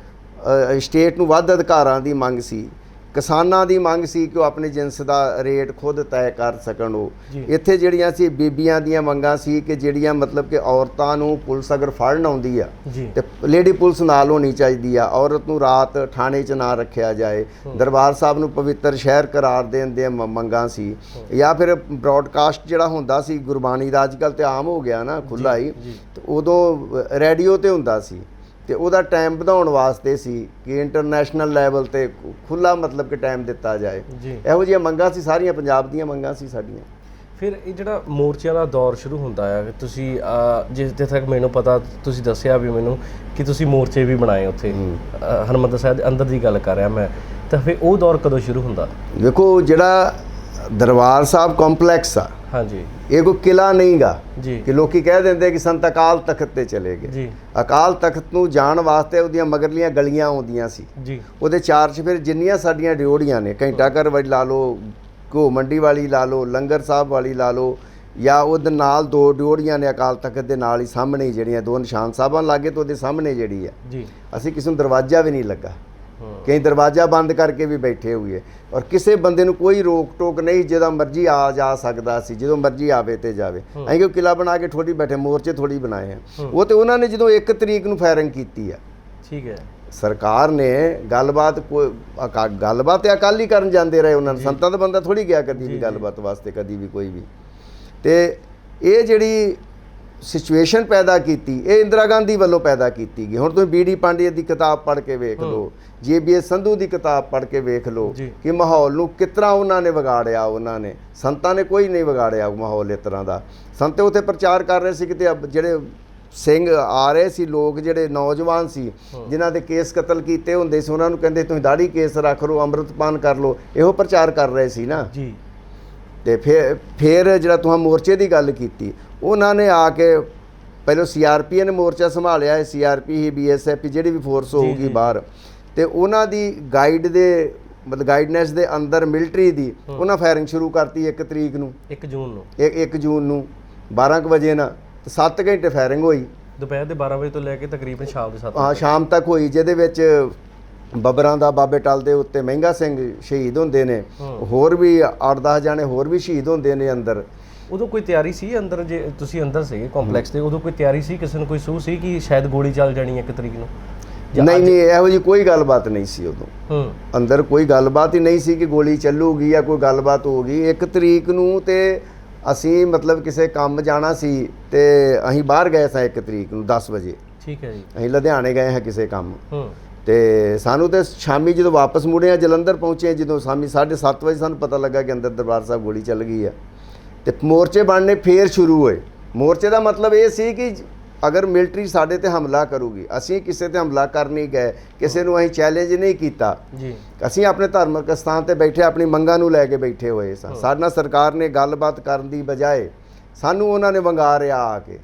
ਸਟੇਟ ਨੂੰ ਵੱਧ ਅਧਿਕਾਰਾਂ ਦੀ ਮੰਗ ਸੀ, ਕਿਸਾਨਾਂ ਦੀ ਮੰਗ ਸੀ ਕਿ ਉਹ ਆਪਣੇ ਜਿਨਸ ਦਾ ਰੇਟ ਖੁਦ ਤੈਅ ਕਰ ਸਕਣ। ਉਹ ਇੱਥੇ ਜਿਹੜੀਆਂ ਸੀ ਬੀਬੀਆਂ ਦੀਆਂ ਮੰਗਾਂ ਸੀ ਕਿ ਜਿਹੜੀਆਂ ਮਤਲਬ ਕਿ ਔਰਤਾਂ ਨੂੰ ਪੁਲਿਸ ਅਗਰ ਫੜਨ ਆਉਂਦੀ ਆ ਤੇ ਲੇਡੀ ਪੁਲਿਸ ਨਾਲ ਹੋਣੀ ਚਾਹੀਦੀ ਆ, ਔਰਤ ਨੂੰ ਰਾਤ ਥਾਣੇ 'ਚ ਨਾ ਰੱਖਿਆ ਜਾਏ, ਦਰਬਾਰ ਸਾਹਿਬ ਨੂੰ ਪਵਿੱਤਰ ਸ਼ਹਿਰ ਕਰਾਰ ਦੇਣ ਦੀਆਂ ਮੰਗਾਂ ਸੀ। ਜਾਂ ਫਿਰ ਬ੍ਰੌਡਕਾਸਟ ਜਿਹੜਾ ਹੁੰਦਾ ਸੀ ਗੁਰਬਾਣੀ ਦਾ, ਅੱਜ ਕੱਲ੍ਹ ਤੇ ਆਮ ਹੋ ਗਿਆ ਨਾ ਖੁੱਲ੍ਹਾ ਹੀ, ਤੇ ਉਦੋਂ ਰੇਡੀਓ ਤੇ ਹੁੰਦਾ ਸੀ, ਤੇ ਉਹਦਾ ਟਾਈਮ ਵਧਾਉਣ ਵਾਸਤੇ ਸੀ ਕਿ ਇੰਟਰਨੈਸ਼ਨਲ ਲੈਵਲ ਤੇ ਖੁੱਲ੍ਹਾ ਮਤਲਬ ਕਿ ਟਾਈਮ ਦਿੱਤਾ ਜਾਏ। ਇਹੋ ਜਿਹੀਆਂ ਮੰਗਾਂ ਸੀ, ਸਾਰੀਆਂ ਪੰਜਾਬ ਦੀਆਂ ਮੰਗਾਂ ਸੀ ਸਾਡੀਆਂ। ਫਿਰ ਇਹ ਜਿਹੜਾ ਮੋਰਚਿਆਂ ਦਾ ਦੌਰ ਸ਼ੁਰੂ ਹੁੰਦਾ ਆ, ਤੁਸੀਂ ਜਿੱਥੇ ਤੱਕ ਮੈਨੂੰ ਪਤਾ, ਤੁਸੀਂ ਦੱਸਿਆ ਵੀ ਮੈਨੂੰ ਕਿ ਤੁਸੀਂ ਮੋਰਚੇ ਵੀ ਬਣਾਏ ਉੱਥੇ ਹਰਿਮੰਦਰ ਸਾਹਿਬ ਦੇ ਅੰਦਰ ਦੀ ਗੱਲ ਕਰ ਰਿਹਾ ਮੈਂ, ਤਾਂ ਫਿਰ ਉਹ ਦੌਰ ਕਦੋਂ ਸ਼ੁਰੂ ਹੁੰਦਾ? ਵੇਖੋ, ਜਿਹੜਾ ਦਰਬਾਰ ਸਾਹਿਬ ਕੰਪਲੈਕਸ ਆ, ਹਾਂਜੀ, ਇਹ ਕੋਈ ਕਿਲਾ ਨਹੀਂ ਗਾ ਕਿ ਲੋਕੀ ਕਹਿ ਦਿੰਦੇ ਕਿ ਸੰਤ ਅਕਾਲ ਤਖਤ ਤੇ ਚਲੇ ਗਏ। ਅਕਾਲ ਤਖਤ ਨੂੰ ਜਾਣ ਵਾਸਤੇ ਉਹਦੀਆਂ ਮਗਰਲੀਆਂ ਗਲੀਆਂ ਆਉਂਦੀਆਂ ਸੀ, ਉਹਦੇ ਚਾਰ 'ਚ ਫਿਰ ਜਿੰਨੀਆਂ ਸਾਡੀਆਂ ਡਿਓੜੀਆਂ ਨੇ, ਘੰਟਾ ਘਰ ਵਾਲੀ ਲਾ ਲਓ, ਘੋ ਮੰਡੀ ਵਾਲੀ ਲਾ ਲਓ, ਲੰਗਰ ਸਾਹਿਬ ਵਾਲੀ ਲਾ ਲਓ, ਜਾਂ ਉਹਦੇ ਨਾਲ 2 ਡਿਓੜੀਆਂ ਨੇ ਅਕਾਲ ਤਖਤ ਦੇ ਨਾਲ ਹੀ ਸਾਹਮਣੇ, ਜਿਹੜੀਆਂ 2 ਨਿਸ਼ਾਨ ਸਾਹਿਬਾਂ ਲਾਗੇ ਤੇ ਉਹਦੇ ਸਾਹਮਣੇ ਜਿਹੜੀ ਆ, ਅਸੀਂ ਕਿਸੇ ਨੂੰ ਦਰਵਾਜ਼ਾ ਵੀ ਨਹੀਂ ਲੱਗਾ, ਕਈ ਦਰਵਾਜ਼ਾ ਬੰਦ ਕਰਕੇ ਵੀ ਬੈਠੇ ਹੋਏ, ਔਰ ਕਿਸੇ ਬੰਦੇ ਨੂੰ ਕੋਈ ਰੋਕ ਟੋਕ ਨਹੀਂ, ਜਿਹਦਾ ਮਰਜ਼ੀ ਆ ਜਾ ਸਕਦਾ ਸੀ, ਜਦੋਂ ਮਰਜ਼ੀ ਆਵੇ ਤੇ ਜਾਵੇ। ਅਸੀਂ ਕਿਉਂ ਕਿਲਾ ਬਣਾ ਕੇ ਥੋੜੀ ਬੈਠੇ, ਮੋਰਚੇ ਥੋੜੀ ਬਣਾਏ ਆ। ਉਹ ਤੇ ਉਹਨਾਂ ਨੇ ਜਦੋਂ 1 ਤਰੀਕ ਨੂੰ ਫਾਇਰਿੰਗ ਕੀਤੀ ਆ, ਠੀਕ ਹੈ, ਸਰਕਾਰ ਨੇ ਗੱਲਬਾਤ ਤੇ ਅਕਾਲੀ ਕਰਨ ਜਾਂਦੇ ਰਹੇ ਉਹਨਾਂ ਨੂੰ, ਸੰਤਾਂ ਦਾ ਬੰਦਾ ਥੋੜੀ ਗਿਆ ਕਦੀ ਵੀ ਗੱਲਬਾਤ ਵਾਸਤੇ, ਕਦੀ ਵੀ ਕੋਈ ਵੀ। ਤੇ ਇਹ ਜਿਹੜੀ ਸਿਚੁਏਸ਼ਨ ਪੈਦਾ ਕੀਤੀ ਇਹ ਇੰਦਰਾ ਗਾਂਧੀ ਵੱਲੋਂ ਪੈਦਾ ਕੀਤੀ ਗਈ। ਹੁਣ ਤੁਸੀਂ ਬੀਡੀ ਪਾਂਡੇ ਦੀ ਕਿਤਾਬ ਪੜ੍ਹ ਕੇ ਵੇਖ ਲਓ, JBS ਸੰਧੂ ਦੀ ਕਿਤਾਬ ਪੜ੍ਹ ਕੇ ਵੇਖ ਲਓ ਕਿ ਮਾਹੌਲ ਨੂੰ ਕਿਸ ਤਰ੍ਹਾਂ ਉਹਨਾਂ ਨੇ ਵਿਗਾੜਿਆ। ਉਹਨਾਂ ਨੇ, ਸੰਤਾਂ ਨੇ ਕੋਈ ਨਹੀਂ ਵਿਗਾੜਿਆ ਮਾਹੌਲ ਇਸ ਤਰ੍ਹਾਂ ਦਾ। ਸੰਤ ਉੱਥੇ ਪ੍ਰਚਾਰ ਕਰ ਰਹੇ ਸੀ ਕਿ ਜਿਹੜੇ ਸਿੰਘ ਆ ਰਹੇ ਸੀ, ਲੋਕ ਜਿਹੜੇ ਨੌਜਵਾਨ ਸੀ ਜਿਨ੍ਹਾਂ ਦੇ ਕੇਸ ਕਤਲ ਕੀਤੇ ਹੁੰਦੇ ਸੀ, ਉਹਨਾਂ ਨੂੰ ਕਹਿੰਦੇ ਤੁਸੀਂ ਦਾੜੀ ਕੇਸ ਰੱਖ ਲਓ, ਅੰਮ੍ਰਿਤਪਾਨ ਕਰ ਲਓ, ਇਹੋ ਪ੍ਰਚਾਰ ਕਰ ਰਹੇ ਸੀ ਨਾ ਜੀ। ਤੇ ਫਿਰ ਜਿਹੜਾ ਤੁਸੀਂ ਮੋਰਚੇ ਦੀ ਗੱਲ ਕੀਤੀ, ਉਹਨਾਂ ਨੇ ਆ ਕੇ ਪਹਿਲਾਂ CRP ਨੇ ਮੋਰਚਾ ਸੰਭਾਲਿਆ ਹੈ, CRP ਹੀ BSF ਜਿਹੜੀ ਵੀ ਫੋਰਸ ਹੋਊਗੀ ਬਾਹਰ, ਤੇ ਉਹਨਾਂ ਦੀ ਗਾਈਡ ਦੇ ਮਤਲਬ ਗਾਈਡਨੈਸ ਦੇ ਅੰਦਰ ਮਿਲਟਰੀ ਦੀ ਉਹਨਾਂ ਫਾਇਰਿੰਗ ਸ਼ੁਰੂ ਕਰਤੀ 1 ਤਰੀਕ ਨੂੰ, 1 ਜੂਨ ਨੂੰ 12 ਵਜੇ ਨਾਲ, ਤੇ 7 ਘੰਟੇ ਫਾਇਰਿੰਗ ਹੋਈ ਦੁਪਹਿਰ ਦੇ 12 ਵਜੇ ਤੋਂ ਲੈ ਕੇ ਤਕਰੀਬਨ ਸ਼ਾਮ ਦੇ 7 ਹਾਂ ਸ਼ਾਮ ਤੱਕ ਹੋਈ, ਜਿਹਦੇ ਵਿੱਚ ਬੱਬਰਾਂ ਦਾ ਬਾਬੇ ਟਲ ਦੇ ਉੱਤੇ ਮਹਿੰਗਾ ਸਿੰਘ ਸ਼ਹੀਦ ਹੁੰਦੇ ਨੇ, ਹੋਰ ਵੀ 8-10 ਜਾਣੇ ਹੋਰ ਵੀ ਸ਼ਹੀਦ ਹੁੰਦੇ ਨੇ ਅੰਦਰ। ਉਦੋਂ ਕੋਈ ਤਿਆਰੀ ਸੀ ਅੰਦਰ, ਜੇ ਤੁਸੀਂ ਅੰਦਰ ਸੀਗੇ ਕੰਪਲੈਕਸ ਦੇ, ਉਦੋਂ ਕੋਈ ਤਿਆਰੀ ਸੀ, ਕਿਸੇ ਨੂੰ ਕੋਈ ਸੂਹ ਸੀ ਕਿ ਸ਼ਾਇਦ ਗੋਲੀ ਚੱਲ ਜਾਣੀ 1 ਤਰੀਕ ਨੂੰ? ਨਹੀਂ ਇਹੋ ਜਿਹੀ ਕੋਈ ਗੱਲਬਾਤ ਨਹੀਂ ਸੀ ਉਦੋਂ, ਅੰਦਰ ਕੋਈ ਗੱਲਬਾਤ ਹੀ ਨਹੀਂ ਸੀ ਕਿ ਗੋਲੀ ਚੱਲੂਗੀ ਜਾਂ ਕੋਈ ਗੱਲਬਾਤ ਹੋਊਗੀ। 1 ਤਰੀਕ ਨੂੰ ਤੇ ਅਸੀਂ ਮਤਲਬ ਕਿਸੇ ਕੰਮ ਜਾਣਾ ਸੀ ਤੇ ਅਸੀਂ ਬਾਹਰ ਗਏ ਸਾਂ 1 ਤਰੀਕ ਨੂੰ 10 ਵਜੇ। ਠੀਕ ਹੈ ਜੀ। ਅਸੀਂ ਲੁਧਿਆਣੇ ਗਏ ਹਾਂ ਕਿਸੇ ਕੰਮ, ਤੇ ਸਾਨੂੰ ਤੇ ਸ਼ਾਮੀ ਜਦੋਂ ਵਾਪਸ ਮੁੜੇ ਆ ਜਲੰਧਰ ਪਹੁੰਚੇ, ਜਦੋਂ ਸ਼ਾਮੀ 7:30 ਵਜੇ ਸਾਨੂੰ ਪਤਾ ਲੱਗਾ ਕਿ ਅੰਦਰ ਦਰਬਾਰ ਸਾਹਿਬ ਗੋਲੀ ਚੱਲ ਗਈ ਆ। ਤੇ ਮੋਰਚੇ ਬਣਨੇ ਫੇਰ ਸ਼ੁਰੂ ਹੋਏ। ਮੋਰਚੇ ਦਾ ਮਤਲਬ ਇਹ ਸੀ ਕਿ ਅਗਰ ਮਿਲਟਰੀ ਸਾਡੇ ਤੇ ਹਮਲਾ ਕਰੂਗੀ, ਅਸੀਂ ਕਿਸੇ ਤੇ ਹਮਲਾ ਕਰ ਨਹੀਂ ਗਏ, ਕਿਸੇ ਨੂੰ ਅਸੀਂ ਚੈਲੰਜ ਨਹੀਂ ਕੀਤਾ ਜੀ। ਅਸੀਂ ਆਪਣੇ ਧਾਰਮਿਕ ਸਥਾਨ ਤੇ ਬੈਠੇ ਆਪਣੀ ਮੰਗਾਂ ਨੂੰ ਲੈ ਕੇ ਬੈਠੇ ਹੋਏ ਸਾਂ। ਸਾਡੇ ਨਾਲ ਸਰਕਾਰ ਨੇ ਗੱਲਬਾਤ ਕਰਨ ਦੀ ਬਜਾਏ ਸਾਨੂੰ ਉਹਨਾਂ ਨੇ ਵੰਗਾਰਿਆ ਆ ਕੇ,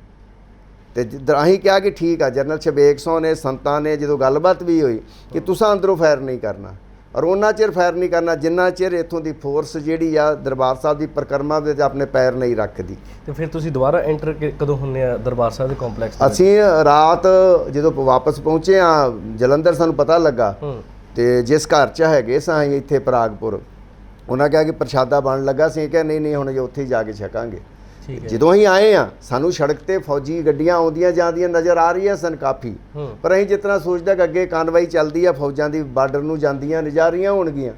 ਤੇ ਅਸੀਂ ਕਿਹਾ ਕਿ ਠੀਕ ਆ। ਜਨਰਲ ਸ਼ਬੇਗ ਸਿੰਘ ਨੇ, ਸੰਤਾਂ ਨੇ ਜਦੋਂ ਗੱਲਬਾਤ ਵੀ ਹੋਈ ਕਿ ਤੁਸੀਂ ਅੰਦਰੋਂ ਫਾਇਰ ਨਹੀਂ ਕਰਨਾ, ਔਰ ਉਹਨਾਂ ਚਿਰ ਫਾਇਰ ਨਹੀਂ ਕਰਨਾ ਜਿੰਨਾ ਚਿਰ ਇੱਥੋਂ ਦੀ ਫੋਰਸ ਜਿਹੜੀ ਆ ਦਰਬਾਰ ਸਾਹਿਬ ਦੀ ਪਰਿਕਰਮਾ ਵਿੱਚ ਆਪਣੇ ਪੈਰ ਨਹੀਂ ਰੱਖਦੀ। ਤੇ ਫਿਰ ਤੁਸੀਂ ਦੁਬਾਰਾ ਐਂਟਰ ਕਦੋਂ ਹੁੰਦੇ ਆ ਦਰਬਾਰ ਸਾਹਿਬ ਦੇ ਕੰਪਲੈਕਸ? ਅਸੀਂ ਰਾਤ ਜਦੋਂ ਵਾਪਸ ਪਹੁੰਚੇ ਆ ਜਲੰਧਰ, ਸਾਨੂੰ ਪਤਾ ਲੱਗਾ ਤੇ ਜਿਸ ਘਰ 'ਚ ਹੈਗੇ ਸਾਂ ਇੱਥੇ ਪਰਾਗਪੁਰ, ਉਹਨਾਂ ਕਿਹਾ ਕਿ ਪ੍ਰਸ਼ਾਦਾ ਬਣਨ ਲੱਗਾ ਸੀ। ਕਿਹਾ ਨਹੀਂ ਹੁਣ ਜੇ ਉੱਥੇ ਹੀ ਜਾ ਕੇ ਛਕਾਂਗੇ। ਜਦੋਂ ਅਸੀਂ ਆਏ ਆ ਸਾਨੂੰ ਸੜਕ ਤੇ ਫੌਜੀ ਗੱਡੀਆਂ ਆਉਂਦੀਆਂ ਜਾਂਦੀਆਂ ਨਜ਼ਰ ਆ ਰਹੀਆਂ ਸਨ ਕਾਫੀ, ਪਰ ਅਸੀਂ ਜਿਤਨਾ ਸੋਚਦਾ ਕਿ ਅੱਗੇ ਕਾਰਵਾਈ ਚੱਲਦੀ ਆ ਫੌਜਾਂ ਦੀ, ਬਾਰਡਰ ਨੂੰ ਜਾਂਦੀਆਂ ਨਜ਼ਰ ਰਹੀਆਂ ਹੋਣਗੀਆਂ।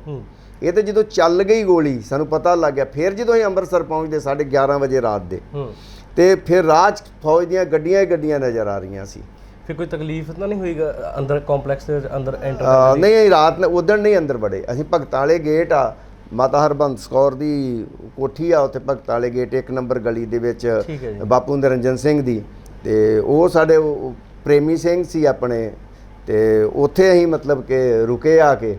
ਇਹ ਤੇ ਜਦੋਂ ਚੱਲ ਗਈ ਗੋਲੀ ਸਾਨੂੰ ਪਤਾ ਲੱਗ ਗਿਆ। ਫਿਰ ਜਦੋਂ ਅਸੀਂ ਅੰਮ੍ਰਿਤਸਰ ਪਹੁੰਚਦੇ 11:30 ਵਜੇ ਰਾਤ ਦੇ, ਤੇ ਫਿਰ ਰਾਹ 'ਚ ਫੌਜ ਦੀਆਂ ਗੱਡੀਆਂ ਹੀ ਗੱਡੀਆਂ ਨਜ਼ਰ ਆ ਰਹੀਆਂ ਸੀ। ਫਿਰ ਕੋਈ ਤਕਲੀਫ ਤਾਂ ਨਹੀਂ ਹੋਈ ਅੰਦਰ ਕੰਪਲੈਕਸ ਦੇ ਅੰਦਰ ਐਂਟਰ? ਨਹੀਂ ਰਾਤ ਨੂੰ ਉਦਣ ਨਹੀਂ ਅੰਦਰ ਵੜੇ ਅਸੀਂ। ਭਗਤਾਂ ਵਾਲੇ ਗੇਟ ਆ, ਮਾਤਾ ਹਰਬੰਸ ਕੌਰ ਦੀ ਕੋਠੀ ਆ ਉੱਥੇ ਭਗਤਾਂ ਵਾਲੇ ਗੇਟ 1 ਨੰਬਰ ਗਲੀ ਦੇ ਵਿੱਚ, ਬਾਪੂ ਨਿਰੰਜਨ ਸਿੰਘ ਦੀ, ਤੇ ਉਹ ਸਾਡੇ ਪ੍ਰੇਮੀ ਸਿੰਘ ਸੀ ਆਪਣੇ, ਤੇ ਉੱਥੇ ਅਸੀਂ ਮਤਲਬ ਕਿ ਰੁਕੇ ਆ ਕੇ।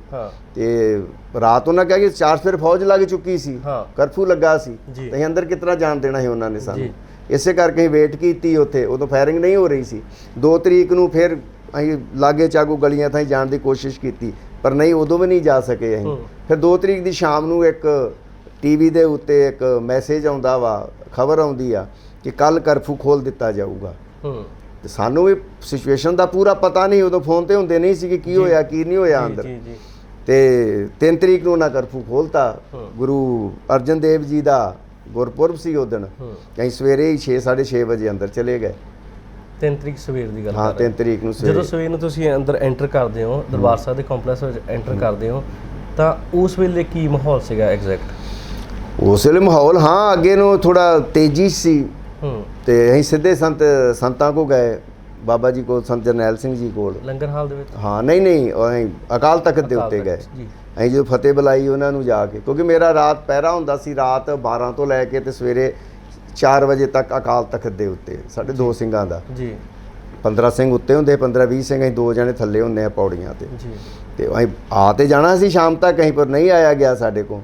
ਤੇ ਰਾਤ ਉਹਨਾਂ ਕਿਹਾ ਕਿ 4 ਸਵੇਰ ਫੌਜ ਲੱਗ ਚੁੱਕੀ ਸੀ, ਕਰਫਿਊ ਲੱਗਾ ਸੀ, ਤੇ ਅਸੀਂ ਅੰਦਰ ਕਿਸ ਤਰ੍ਹਾਂ ਜਾਣ ਦੇਣਾ ਸੀ ਉਹਨਾਂ ਨੇ ਸਾਨੂੰ। ਇਸੇ ਕਰਕੇ ਅਸੀਂ ਵੇਟ ਕੀਤੀ ਉੱਥੇ, ਉਦੋਂ ਫਾਇਰਿੰਗ ਨਹੀਂ ਹੋ ਰਹੀ ਸੀ। 2 ਤਰੀਕ ਨੂੰ ਫਿਰ ਅਸੀਂ ਲਾਗੇ ਚਾਗੂ ਗਲੀਆਂ ਥਾਂ ਜਾਣ ਦੀ ਕੋਸ਼ਿਸ਼ ਕੀਤੀ, ਪਰ ਨਹੀਂ ਉਦੋਂ ਵੀ ਨਹੀਂ ਜਾ ਸਕੇ ਅਸੀਂ। ਫਿਰ 2 ਤਰੀਕ ਦੀ ਸ਼ਾਮ ਨੂੰ ਇੱਕ TV ਦੇ ਉੱਤੇ ਇੱਕ ਮੈਸੇਜ ਆਉਂਦਾ ਵਾ, ਖਬਰ ਆਉਂਦੀ ਆ ਕਿ ਕੱਲ ਕਰਫਿਊ ਖੋਲ੍ਹ ਦਿੱਤਾ ਜਾਊਗਾ। ਤੇ ਸਾਨੂੰ ਵੀ ਸਿਚੁਏਸ਼ਨ ਦਾ ਪੂਰਾ ਪਤਾ ਨਹੀਂ, ਉਦੋਂ ਫੋਨ ਤੇ ਹੁੰਦੇ ਨਹੀਂ ਸੀ ਕਿ ਕੀ ਹੋਇਆ ਕੀ ਨਹੀਂ ਹੋਇਆ ਅੰਦਰ। ਤੇ 3 ਤਰੀਕ ਨੂੰ ਉਹਨਾਂ ਕਰਫਿਊ ਖੋਲ੍ਹਤਾ। ਗੁਰੂ ਅਰਜਨ ਦੇਵ ਜੀ ਦਾ ਗੁਰਪੁਰਬ ਸੀ ਉਸ ਦਿਨ, ਅਸੀਂ ਸਵੇਰੇ ਹੀ 6-6:30 ਵਜੇ ਅੰਦਰ ਚਲੇ ਗਏ। 3 ਤਰੀਕ ਸਵੇਰ ਦੀ ਗੱਲ? ਹਾਂ 3 ਤਰੀਕ ਨੂੰ ਜਦੋਂ ਸਵੇਰ ਨੂੰ ਤੁਸੀਂ ਅੰਦਰ ਐਂਟਰ ਕਰਦੇ ਹੋ ਦਰਬਾਰ ਸਾਹਿਬ ਦੇ ਕੰਪਲੈਕਸ ਵਿੱਚ ਐਂਟਰ ਕਰਦੇ ਹੋ, ਤਾਂ ਉਸ ਵੇਲੇ ਕੀ ਮਾਹੌਲ ਸੀਗਾ ਐਗਜ਼ੈਕਟ? ਉਸ ਵੇਲੇ ਮਾਹੌਲ ਹਾਂ ਅੱਗੇ ਨੂੰ ਥੋੜਾ ਤੇਜ਼ੀ ਸੀ। ਤੇ ਅਸੀਂ ਸਿੱਧੇ ਸੰਤਾਂ ਕੋ ਗਏ, ਬਾਬਾ ਜੀ ਕੋਲ, ਸੰਤ ਜਰਨੈਲ ਸਿੰਘ ਜੀ ਕੋਲ, ਲੰਗਰ ਹਾਲ ਦੇ ਵਿੱਚ। ਹਾਂ ਨਹੀਂ ਅਸੀਂ ਅਕਾਲ ਤਖਤ ਦੇ ਉੱਤੇ ਗਏ। ਅਸੀਂ ਜਦੋਂ ਫਤਿਹ ਬੁਲਾਈ ਉਹਨਾਂ ਨੂੰ ਜਾ ਕੇ, ਕਿਉਂਕਿ ਮੇਰਾ ਰਾਤ ਪਹਿਰਾ ਹੁੰਦਾ ਸੀ, ਰਾਤ 12 ਤੋਂ ਲੈ ਕੇ ਤੇ ਸਵੇਰੇ 4 ਵਜੇ ਤੱਕ ਅਕਾਲ ਤਖਤ ਦੇ ਉੱਤੇ ਸਾਡੇ 2 ਸਿੰਘਾਂ ਦਾ ਜੀ। 15 ਸਿੰਘ ਉੱਤੇ ਹੁੰਦੇ, 15-20 ਸਿੰਘ, ਅਸੀਂ 2 ਜਣੇ ਥੱਲੇ ਹੁੰਦੇ ਆ ਪੌੜੀਆਂ ਤੇ ਜੀ। ਤੇ ਅਸੀਂ ਆ ਤੇ ਜਾਣਾ ਸੀ ਸ਼ਾਮ ਤੱਕ, ਅਸੀਂ ਪਰ ਨਹੀਂ ਆਇਆ ਗਿਆ ਸਾਡੇ ਕੋਲ।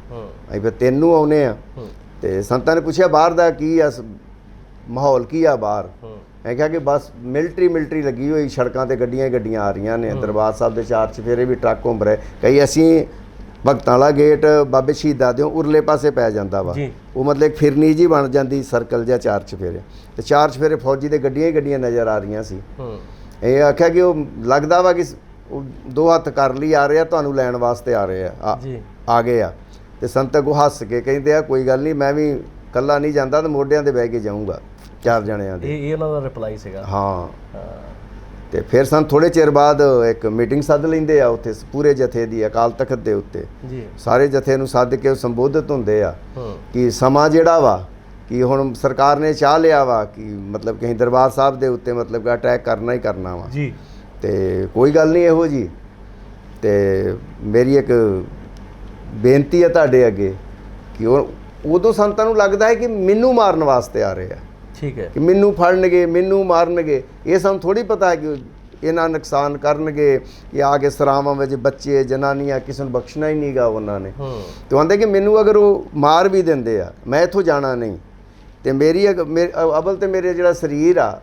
ਅਸੀਂ ਫਿਰ 3 ਨੂੰ ਆਉਨੇ ਆ। ਤੇ ਸੰਤਾਂ ਨੇ ਪੁੱਛਿਆ ਬਾਹਰ ਦਾ ਕੀ ਆ ਮਾਹੌਲ, ਕੀ ਆ ਬਾਹਰ? ਮੈਂ ਕਿਹਾ ਕਿ ਬਸ ਮਿਲਟਰੀ ਲੱਗੀ ਹੋਈ, ਸੜਕਾਂ ਤੇ ਗੱਡੀਆਂ ਆ ਰਹੀਆਂ ਨੇ। ਦਰਬਾਰ ਸਾਹਿਬ ਦੇ 4 ਚੁਫੇਰੇ ਵੀ ਟਰੱਕ ਘੁੰਮ ਰਹੇ ਕਈ। ਅਸੀਂ ਭਗਤਾਂ ਵਾਲਾ ਗੇਟ ਬਾਬੇ ਸ਼ਹੀਦਾਂ ਦੇ ਉਰਲੇ ਪਾਸੇ ਪੈ ਜਾਂਦਾ ਵਾ, ਉਹ ਮਤਲਬ ਇੱਕ ਫਿਰਨੀ ਜੀ ਬਣ ਜਾਂਦੀ ਸਰਕਲ ਜਿਹਾ 4 ਚੁਫੇਰੇ, ਤੇ 4 ਚੁਫੇਰੇ ਫੌਜੀ ਦੇ ਗੱਡੀਆਂ ਹੀ ਗੱਡੀਆਂ ਨਜ਼ਰ ਆ ਰਹੀਆਂ ਸੀ। ਇਹ ਆਖਿਆ ਕਿ ਉਹ ਲੱਗਦਾ ਵਾ ਕਿ 2 ਹੱਥ ਕਰ ਲਈ ਆ ਰਹੇ ਆ, ਤੁਹਾਨੂੰ ਲੈਣ ਵਾਸਤੇ ਆ ਰਹੇ ਆ ਗਏ ਆ। ਤੇ ਸੰਤ ਅੱਗੋਂ ਹੱਸ ਕੇ ਕਹਿੰਦੇ ਆ ਕੋਈ ਗੱਲ ਨਹੀਂ, ਮੈਂ ਵੀ ਇਕੱਲਾ ਨਹੀਂ ਜਾਂਦਾ, ਤੇ ਮੋਢਿਆਂ ਤੇ ਬਹਿ ਕੇ ਜਾਊਂਗਾ 4 ਜਣਿਆਂ ਦੇ। ਇਹ ਉਹਨਾਂ ਦਾ ਰਿਪਲਾਈ ਸੀਗਾ। ਹਾਂ। ਤੇ ਫਿਰ ਸਾਨੂੰ ਥੋੜੇ ਚਿਰ ਬਾਅਦ ਇੱਕ ਮੀਟਿੰਗ ਸੱਦ ਲੈਂਦੇ ਆ ਉੱਥੇ ਪੂਰੇ ਜਥੇ ਦੀ ਅਕਾਲ ਤਖਤ ਦੇ ਉੱਤੇ ਜੀ। ਸਾਰੇ ਜਥੇ ਨੂੰ ਸੱਦ ਕੇ ਸੰਬੋਧਿਤ ਹੁੰਦੇ ਆ ਕਿ ਸਮਾਂ ਜਿਹੜਾ ਵਾ ਕਿ ਹੁਣ ਸਰਕਾਰ ਨੇ ਚਾਹ ਲਿਆ ਵਾ ਕਿ ਮਤਲਬ ਕਿ ਅਸੀਂ ਦਰਬਾਰ ਸਾਹਿਬ ਦੇ ਉੱਤੇ ਮਤਲਬ ਕਿ ਅਟੈਕ ਕਰਨਾ ਹੀ ਕਰਨਾ ਵਾ ਜੀ। ਤੇ ਕੋਈ ਗੱਲ ਨਹੀਂ ਇਹੋ ਜੀ। ਤੇ ਮੇਰੀ ਇੱਕ ਬੇਨਤੀ ਹੈ ਤੁਹਾਡੇ ਅੱਗੇ ਕਿ ਉਦੋਂ ਸੰਤਾਂ ਨੂੰ ਲੱਗਦਾ ਹੈ ਕਿ ਮੈਨੂੰ ਮਾਰਨ ਵਾਸਤੇ ਆ ਰਹੇ ਆ, ਠੀਕ ਹੈ, ਕਿ ਮੈਨੂੰ ਫੜਨਗੇ, ਮੈਨੂੰ ਮਾਰਨਗੇ। ਇਹ ਸਾਨੂੰ ਥੋੜ੍ਹੀ ਪਤਾ ਹੈ ਕਿ ਇਹਨਾਂ ਨੁਕਸਾਨ ਕਰਨਗੇ, ਕਿ ਆ ਕੇ ਸਰਾਵਾਂ ਵਿੱਚ ਬੱਚੇ ਜਨਾਨੀਆਂ ਕਿਸੇ ਨੂੰ ਬਖਸ਼ਣਾ ਹੀ ਨਹੀਂਗਾ ਉਹਨਾਂ ਨੇ। ਤੇ ਆਂਦੇ ਕਿ ਮੈਨੂੰ ਅਗਰ ਉਹ ਮਾਰ ਵੀ ਦਿੰਦੇ ਆ ਮੈਂ ਇੱਥੋਂ ਜਾਣਾ ਨਹੀਂ। ਤੇ ਮੇਰੀ ਅਵਲ ਤੇ ਮੇਰੇ ਜਿਹੜਾ ਸਰੀਰ ਆ